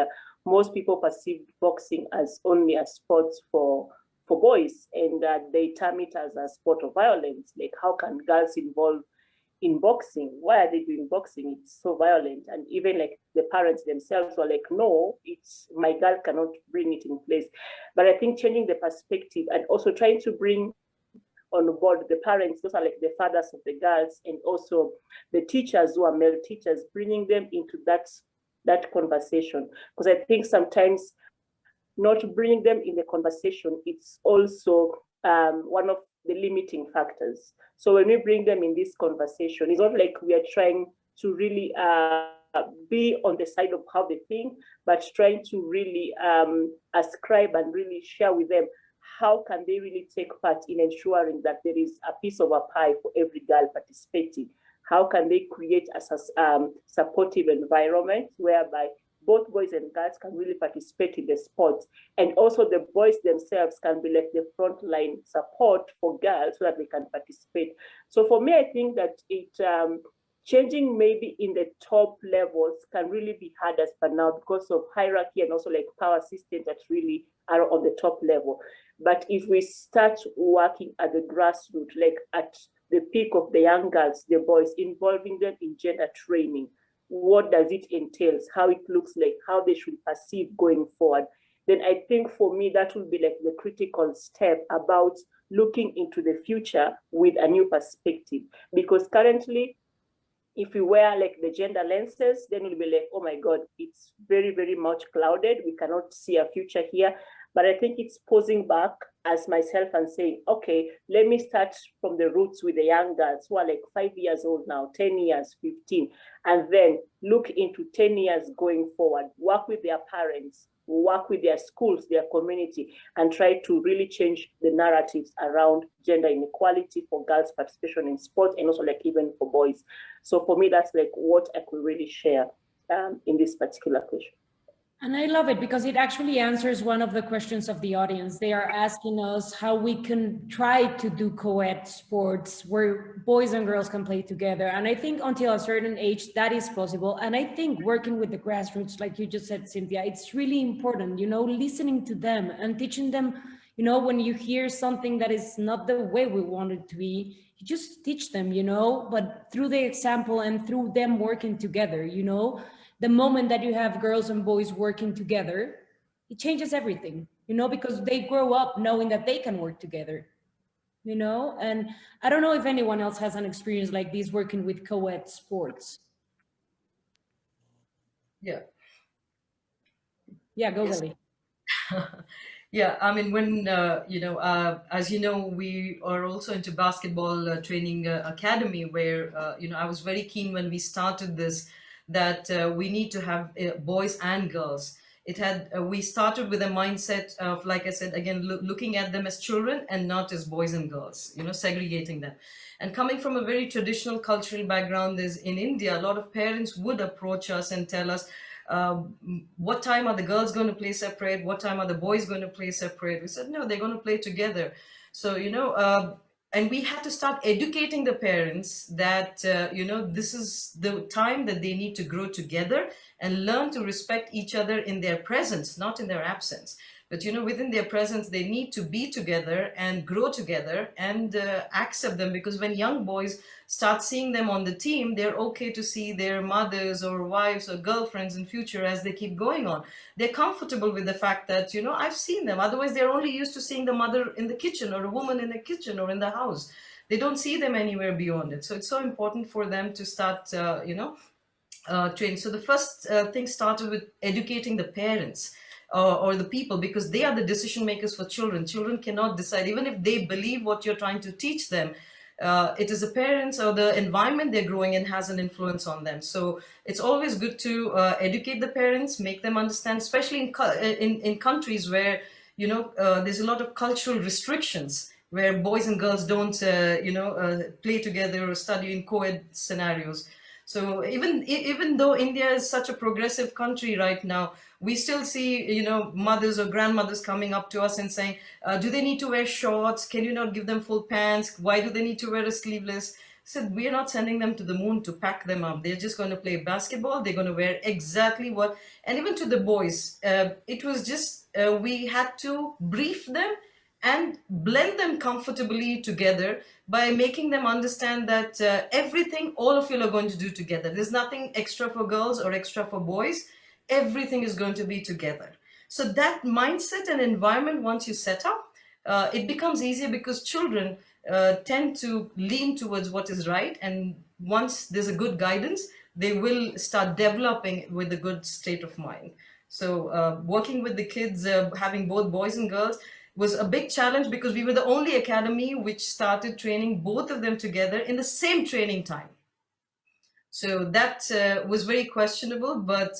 most people perceive boxing as only a sport for boys, and they term it as a sport of violence. Like, how can girls involve in boxing? Why are they doing boxing? It's so violent. And even like the parents themselves were like, no, it's my girl cannot bring it in place. But I think changing the perspective and also trying to bring on board the parents, those are like the fathers of the girls, and also the teachers who are male teachers, bringing them into that conversation. Because I think sometimes not bringing them in the conversation, it's also one of the limiting factors. So when we bring them in this conversation, it's not like we are trying to really be on the side of how they think, but trying to really ascribe and really share with them how can they really take part in ensuring that there is a piece of a pie for every girl participating. How can they create a supportive environment whereby both boys and girls can really participate in the sports, and also the boys themselves can be like the frontline support for girls so that they can participate. So for me, I think that it changing maybe in the top levels can really be hard as per now because of hierarchy and also like power systems that really are on the top level. But if we start working at the grassroots, like at the peak of the young girls, the boys, involving them in gender training, what does it entail, how it looks like, how they should perceive going forward, then I think for me that will be like the critical step about looking into the future with a new perspective. Because currently, if we wear like the gender lenses, then we'll be like, oh my God, it's very, very much clouded. We cannot see a future here. But I think it's posing back as myself and saying, okay, let me start from the roots with the young girls who are like 5 years old now, 10 years, 15, and then look into 10 years going forward, work with their parents, work with their schools, their community, and try to really change the narratives around gender inequality for girls' participation in sports and also like even for boys. So for me, that's like what I could really share in this particular question. And I love it because it actually answers one of the questions of the audience. They are asking us how we can try to do co-ed sports where boys and girls can play together. And I think until a certain age, that is possible. And I think working with the grassroots, like you just said, Cynthia, it's really important, you know, listening to them and teaching them, You know, when you hear something that is not the way we want it to be, you just teach them, you know, but through the example and through them working together, you know, the moment that you have girls and boys working together, it changes everything, you know, because they grow up knowing that they can work together, you know. And I don't know if anyone else has an experience like this working with co-ed sports. Yeah. Yeah, go Yes. Lily. Yeah, I mean, when, as you know, we are also into basketball training academy where, I was very keen when we started this, that we need to have boys and girls. We started with a mindset of, like I said, again, looking at them as children and not as boys and girls, segregating them. And coming from a very traditional cultural background is in India, a lot of parents would approach us and tell us, what time are the girls going to play separate? What time are the boys going to play separate? We said, no, they're going to play together. So, and we had to start educating the parents that, this is the time that they need to grow together and learn to respect each other in their presence, not in their absence. But, within their presence, they need to be together and grow together and accept them, because when young boys start seeing them on the team, they're okay to see their mothers or wives or girlfriends in future as they keep going on. They're comfortable with the fact that, I've seen them. Otherwise, they're only used to seeing the mother in the kitchen or a woman in the kitchen or in the house. They don't see them anywhere beyond it. So it's so important for them to start, train. So the first thing started with educating the parents or the people, because they are the decision makers for children. Children cannot decide, even if they believe what you're trying to teach them. It is the parents or the environment they're growing in has an influence on them. So it's always good to educate the parents, make them understand, especially in countries where there's a lot of cultural restrictions, where boys and girls don't play together or study in co-ed scenarios. So even though India is such a progressive country right now, we still see, mothers or grandmothers coming up to us and saying, do they need to wear shorts? Can you not give them full pants? Why do they need to wear a sleeveless? So we're not sending them to the moon to pack them up. They're just going to play basketball. They're going to wear exactly what, and even to the boys, it was just, we had to brief them and blend them comfortably together by making them understand that everything all of you are going to do together. There's nothing extra for girls or extra for boys. Everything is going to be together. So that mindset and environment, once you set up, it becomes easier, because children tend to lean towards what is right. And once there's a good guidance, they will start developing with a good state of mind. So working with the kids, having both boys and girls, was a big challenge, because we were the only academy which started training both of them together in the same training time. So that was very questionable, but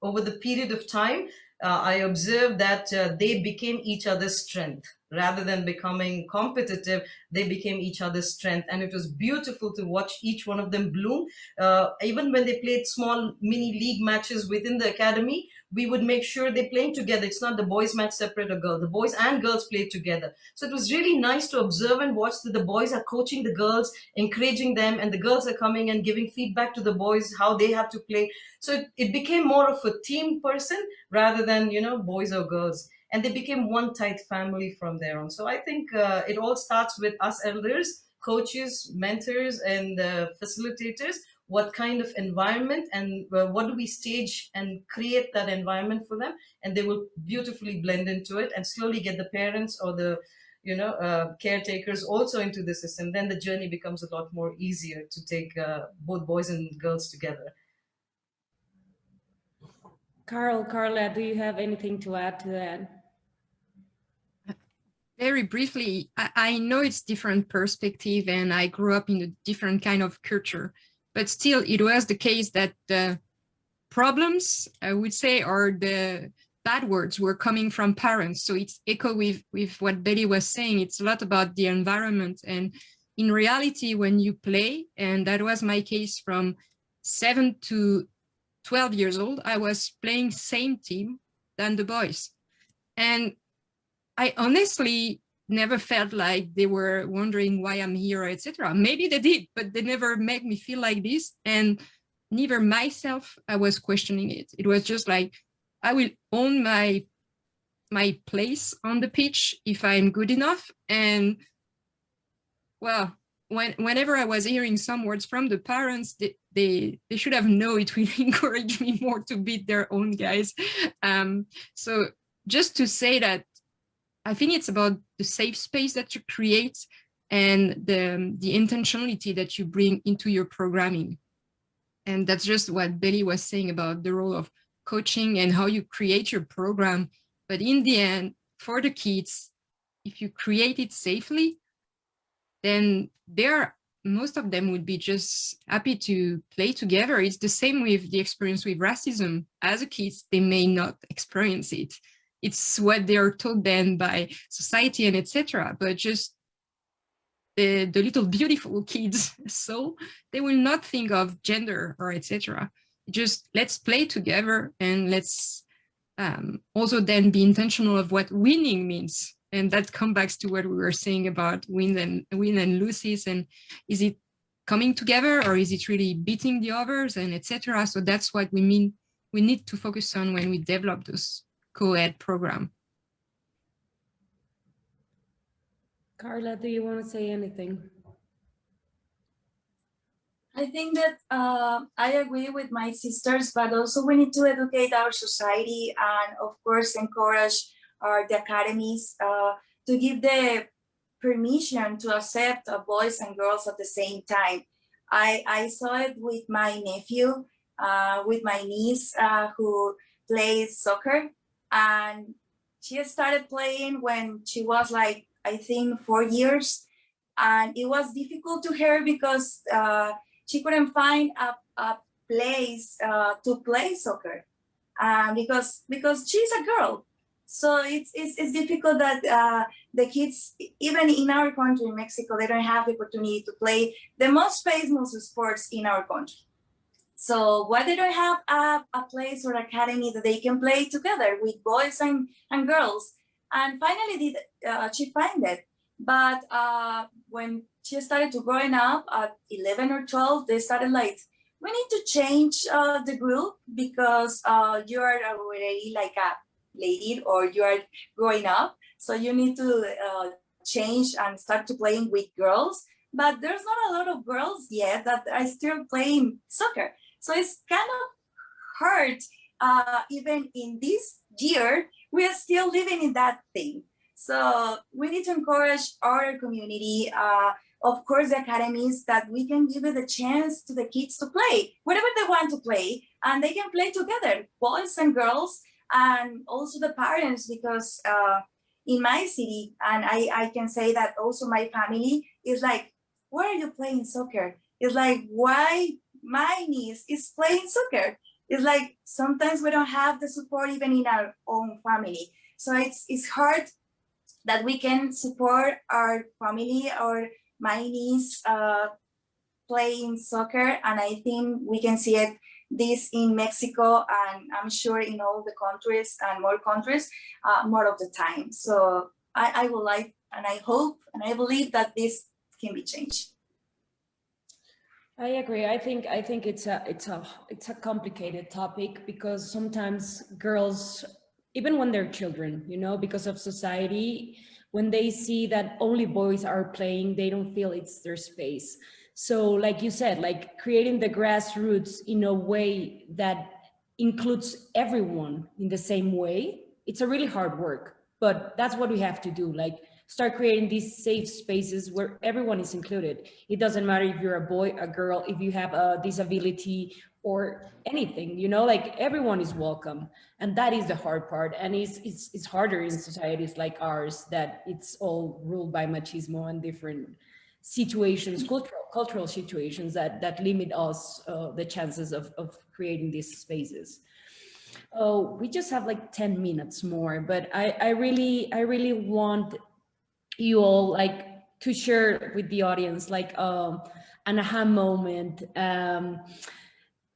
over the period of time, I observed that they became each other's strength. Rather than becoming competitive, they became each other's strength. And it was beautiful to watch each one of them bloom. Even when they played small mini league matches within the academy, we would make sure they're playing together. It's not the boys match separate or girls. The boys and girls played together. So it was really nice to observe and watch that the boys are coaching the girls, encouraging them, and the girls are coming and giving feedback to the boys, how they have to play. So it became more of a team person rather than, boys or girls. And they became one tight family from there on. So I think it all starts with us elders, coaches, mentors, and facilitators. What kind of environment and what do we stage and create that environment for them, and they will beautifully blend into it and slowly get the parents or the caretakers also into the system. Then the journey becomes a lot more easier to take both boys and girls together. Carla, do you have anything to add to that? Very briefly, I know it's different perspective, and I grew up in a different kind of culture, but still it was the case that the problems, I would say, or the bad words were coming from parents. So it's echo with what Betty was saying. It's a lot about the environment. And in reality, when you play, and that was my case from 7 to 12 years old, I was playing same team than the boys. And I honestly never felt like they were wondering why I'm here, etc. Maybe they did, but they never made me feel like this. And neither myself, I was questioning it. It was just like, I will own my my place on the pitch if I'm good enough. And well, whenever I was hearing some words from the parents, they should have known it will encourage me more to beat their own guys. So just to say that I think it's about the safe space that you create and the intentionality that you bring into your programming. And that's just what Belly was saying about the role of coaching and how you create your program. But in the end, for the kids, if you create it safely, then most of them would be just happy to play together. It's the same with the experience with racism. As a kids, they may not experience it. It's what they are told then by society and etc. But just the little beautiful kids, so they will not think of gender or etc. Just let's play together and let's also then be intentional of what winning means. And that comes back to what we were saying about win and loses, and is it coming together or is it really beating the others and etc. So that's what we mean. We need to focus on when we develop this co-ed program. Carla, do you want to say anything? I think that I agree with my sisters, but also we need to educate our society and of course encourage the academies to give the permission to accept boys and girls at the same time. I saw it with my nephew, with my niece who plays soccer, and she started playing when she was like, I think 4 years, and it was difficult to her because she couldn't find a place to play soccer because she's a girl. So it's difficult that the kids, even in our country, in Mexico, they don't have the opportunity to play the most famous sports in our country. So why they don't have a place or academy that they can play together with boys and girls? And finally, she found it. But when she started to growing up at 11 or 12, they started like, we need to change the group because you are already like a lady or you are growing up. So you need to change and start to playing with girls. But there's not a lot of girls yet that are still playing soccer. So it's kind of hard. Even in this year, we are still living in that thing. So we need to encourage our community, of course, the academies, that we can give it a chance to the kids to play, whatever they want to play, and they can play together, boys and girls, and also the parents, because in my city, and I can say that also my family is like, why are you playing soccer? It's like, why my niece is playing soccer? It's like, sometimes we don't have the support even in our own family. So it's hard that we can support our family or my niece playing soccer. And I think we can see it this in Mexico, and I'm sure in all the countries and more countries more of the time. So I would like, and I hope, and I believe that this can be changed. I agree. I think it's a complicated topic, because sometimes girls, even when they're children, you know, because of society, when they see that only boys are playing, they don't feel it's their space. So like you said, like creating the grassroots in a way that includes everyone in the same way, it's a really hard work, but that's what we have to do. Like, start creating these safe spaces where everyone is included. It doesn't matter if you're a boy, a girl, if you have a disability or anything, you know, like everyone is welcome. And that is the hard part. And it's harder in societies like ours, that it's all ruled by machismo and different situations, cultural situations that limit us the chances of creating these spaces. Oh, we just have like 10 minutes more, but I really want you all like to share with the audience like an aha moment,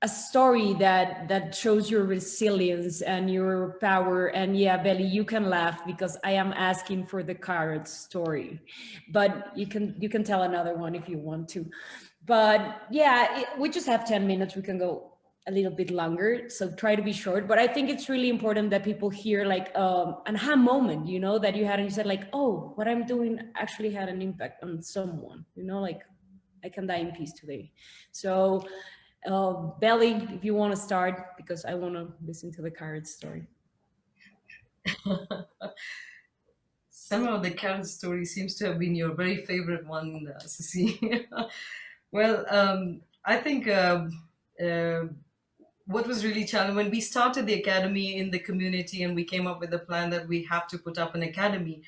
a story that shows your resilience and your power. And yeah, Belly, you can laugh because I am asking for the carrot story, but you can tell another one if you want to. But yeah, we just have 10 minutes. We can go a little bit longer, so try to be short. But I think it's really important that people hear like an aha moment, you know, that you had, and you said like, oh, what I'm doing actually had an impact on someone, you know, like I can die in peace today. So Belly, if you want to start, because I want to listen to the carrot story. Somehow the carrot story seems to have been your very favorite one, Sissy. Well, I think what was really challenging when we started the academy in the community and we came up with the plan that we have to put up an academy,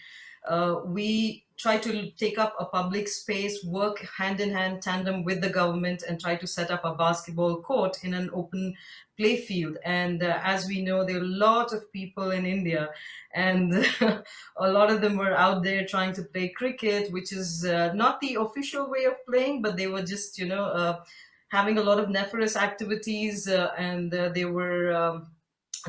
we try to take up a public space, work hand in hand, tandem with the government, and try to set up a basketball court in an open play field. And as we know, there are a lot of people in India, and a lot of them were out there trying to play cricket, which is not the official way of playing, but they were just, you know, having a lot of nefarious activities, and they were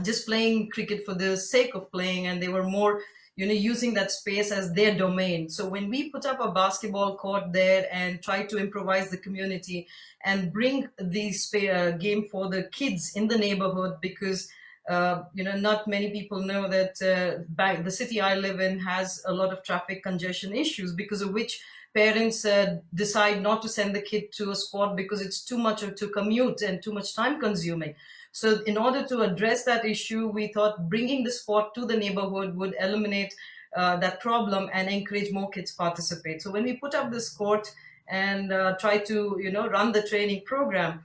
just playing cricket for the sake of playing, and they were more, you know, using that space as their domain. So when we put up a basketball court there and try to improvise the community and bring this game for the kids in the neighborhood, because you know, not many people know that the city I live in has a lot of traffic congestion issues, because of which parents decide not to send the kid to a sport because it's too much to commute and too much time consuming. So in order to address that issue, we thought bringing the sport to the neighborhood would eliminate that problem and encourage more kids participate. So when we put up this court and try to, you know, run the training program,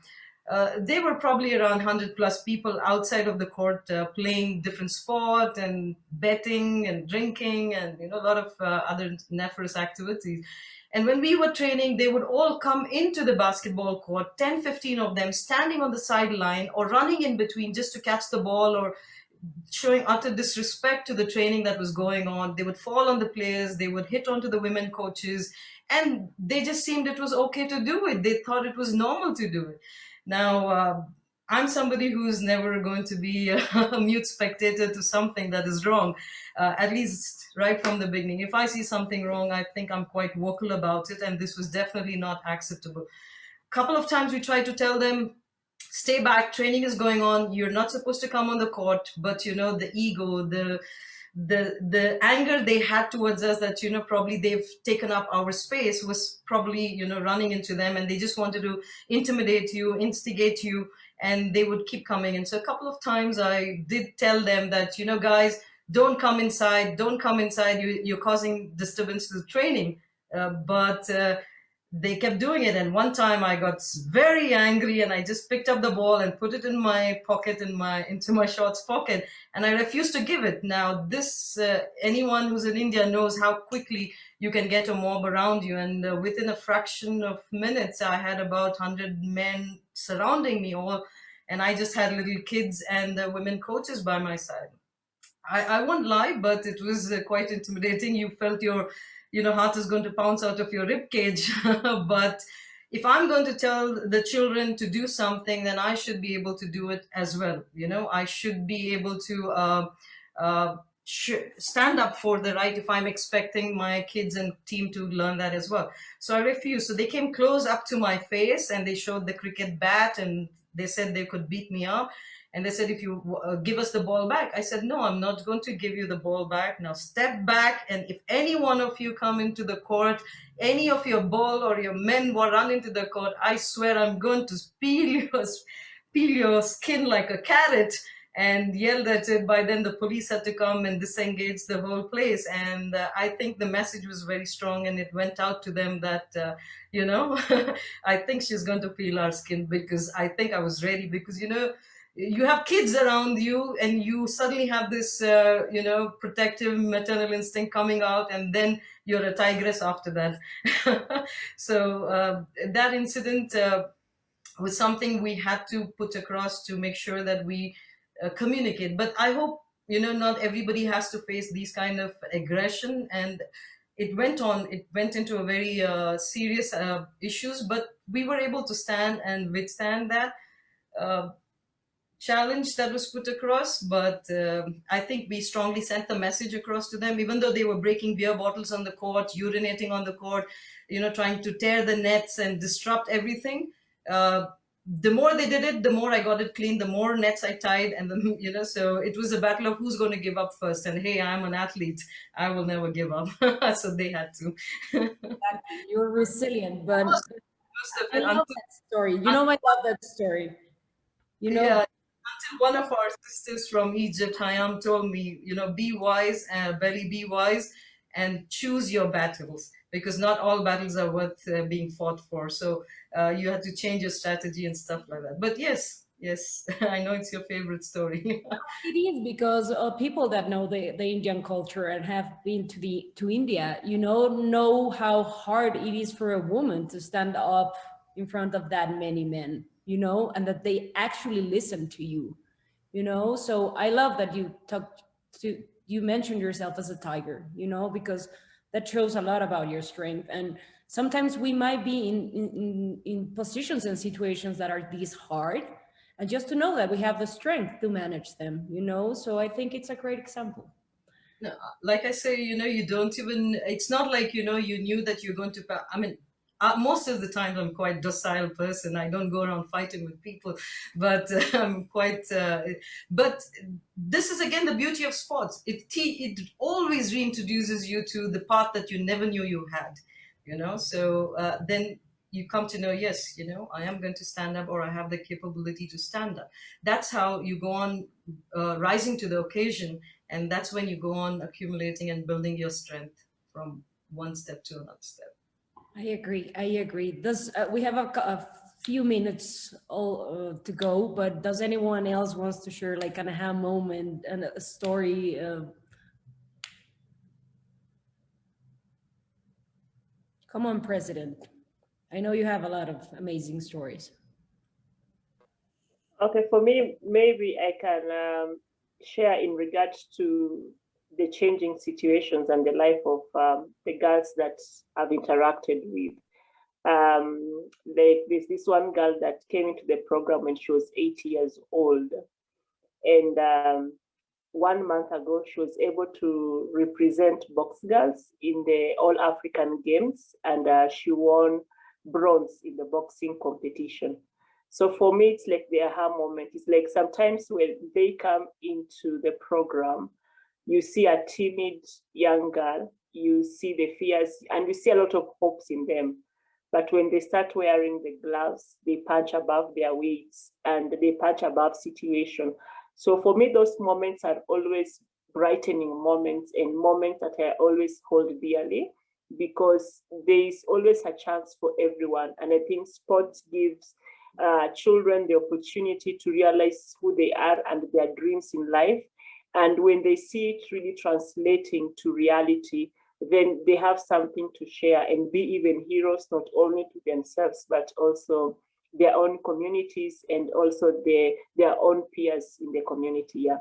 there were probably around 100 plus people outside of the court playing different sport and betting and drinking and, you know, a lot of other nefarious activities. And when we were training, they would all come into the basketball court, 10, 15 of them standing on the sideline or running in between just to catch the ball, or showing utter disrespect to the training that was going on. They would fall on the players, they would hit onto the women coaches, and they just seemed it was okay to do it. They thought it was normal to do it. Now, I'm somebody who's never going to be a mute spectator to something that is wrong, at least right from the beginning. If I see something wrong, I think I'm quite vocal about it, and this was definitely not acceptable. A couple of times we tried to tell them, stay back, training is going on, you're not supposed to come on the court, but, you know, the ego, the anger they had towards us that, you know, probably they've taken up our space was probably, you know, running into them, and they just wanted to intimidate you, instigate you, and they would keep coming. And so a couple of times I did tell them that, you know, guys, don't come inside, you're causing disturbance to the training. But they kept doing it. And one time I got very angry and I just picked up the ball and put it in my pocket, into my shorts pocket, and I refused to give it. Now this, anyone who's in India knows how quickly you can get a mob around you. And within a fraction of minutes, I had about 100 men surrounding me all, and I just had little kids and women coaches by my side. I won't lie, but it was quite intimidating. You felt your, you know, heart is going to pounce out of your rib cage. But if I'm going to tell the children to do something, then I should be able to do it as well. You know, I should be able to stand up for the right if I'm expecting my kids and team to learn that as well. So I refused. So they came close up to my face and they showed the cricket bat and they said they could beat me up. And they said, if you give us the ball back. I said, no, I'm not going to give you the ball back. Now step back. And if any one of you come into the court, any of your ball or your men will run into the court, I swear I'm going to peel your skin like a carrot, and yelled at it. By then the police had to come and disengage the whole place. And I think the message was very strong, and it went out to them that, you know, I think she's going to peel our skin, because I think I was ready. Because, you know, you have kids around you and you suddenly have this, you know, protective maternal instinct coming out, and then you're a tigress after that. So that incident was something we had to put across to make sure that we communicate. But I hope, you know, not everybody has to face these kind of aggression. And it went into a very serious issues, but we were able to stand and withstand that challenge that was put across. But I think we strongly sent the message across to them, even though they were breaking beer bottles on the court, urinating on the court, you know, trying to tear the nets and disrupt everything. the more they did it, the more I got it clean, the more nets I tied, and then, so it was a battle of who's going to give up first. And hey, I'm an athlete, I will never give up. So they had to. You're resilient, but Most of I it love that story. I love that story. Yeah, until one of our sisters from Egypt, Hayam, told me, be wise, Belly, be wise, and choose your battles, because not all battles are worth being fought for. So you have to change your strategy and stuff like that. But yes, I know it's your favorite story. It is because people that know the Indian culture and have been to India, know how hard it is for a woman to stand up in front of that many men, and that they actually listen to you, So I love that you mentioned yourself as a tiger, because that shows a lot about your strength. And sometimes we might be in positions and situations that are this hard, and just to know that we have the strength to manage them, So I think it's a great example. No, like I say, you don't even, it's not like, you knew that you're going to, I mean, most of the time I'm quite docile person. I don't go around fighting with people, but I'm quite, but this is again the beauty of sports. It always reintroduces you to the part that you never knew you had, so then you come to know, yes, I am going to stand up, or I have the capability to stand up. That's how you go on rising to the occasion. And that's when you go on accumulating and building your strength from one step to another step. I agree. We have a few minutes to go, but does anyone else wants to share like an aha moment and a story? Come on, President. I know you have a lot of amazing stories. Okay, for me, maybe I can share in regards to the changing situations and the life of the girls that I've interacted with. There's this one girl that came into the program when she was 8 years old. And 1 month ago, she was able to represent box girls in the All African Games, and she won bronze in the boxing competition. So for me, it's like the aha moment. It's like sometimes when they come into the program, you see a timid young girl, you see the fears, and you see a lot of hopes in them. But when they start wearing the gloves, they punch above their weights and they punch above situation. So for me, those moments are always brightening moments, and moments that I always hold dearly, because there is always a chance for everyone. And I think sports gives children the opportunity to realize who they are and their dreams in life. And when they see it really translating to reality, then they have something to share and be even heroes, not only to themselves, but also their own communities and also their own peers in the community. Yeah.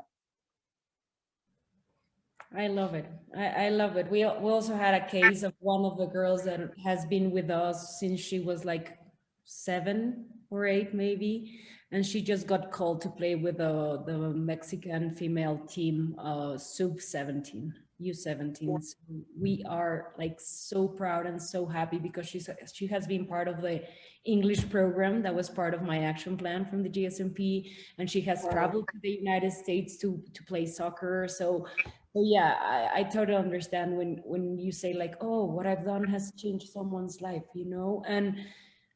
I love it. I love it. We also had a case of one of the girls that has been with us since she was like 7 or 8 maybe, and she just got called to play with the Mexican female team, sub-17, U17. So we are like so proud and so happy, because she has been part of the English program that was part of my action plan from the GSMP, and she has traveled to the United States to play soccer. So yeah, I totally understand when you say like, oh, what I've done has changed someone's life, and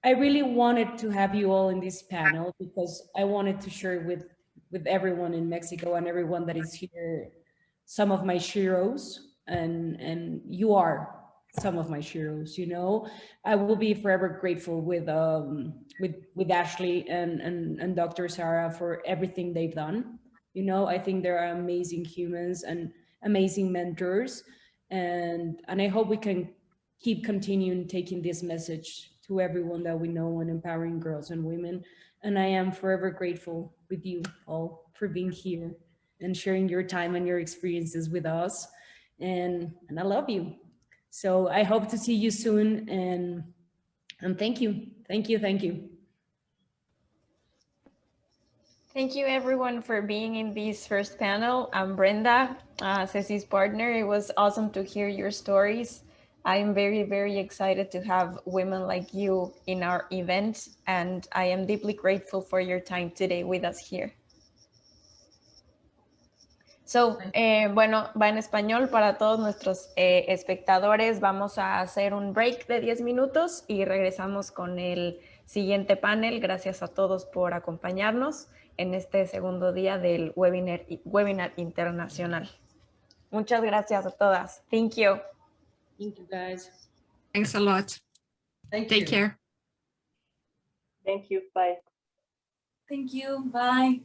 I really wanted to have you all in this panel because I wanted to share with everyone in Mexico and everyone that is here some of my heroes, and you are some of my heroes. I will be forever grateful with Ashley and Dr. Sarah for everything they've done. I think they are amazing humans and amazing mentors, and I hope we can keep continuing taking this message to everyone that we know and empowering girls and women. And I am forever grateful with you all for being here and sharing your time and your experiences with us. And I love you. So I hope to see you soon. And thank you. Thank you. Thank you. Thank you everyone for being in this first panel. I'm Brenda, Ceci's partner. It was awesome to hear your stories. I'm very, very excited to have women like you in our event, and I am deeply grateful for your time today with us here. So, bueno, va en español para todos nuestros espectadores. Vamos a hacer un break de 10 minutos y regresamos con el siguiente panel. Gracias a todos por acompañarnos en este segundo día del webinar internacional. Muchas gracias a todas. Thank you. Thank you, guys. Thanks a lot. Take care. Thank you. Bye. Thank you. Bye.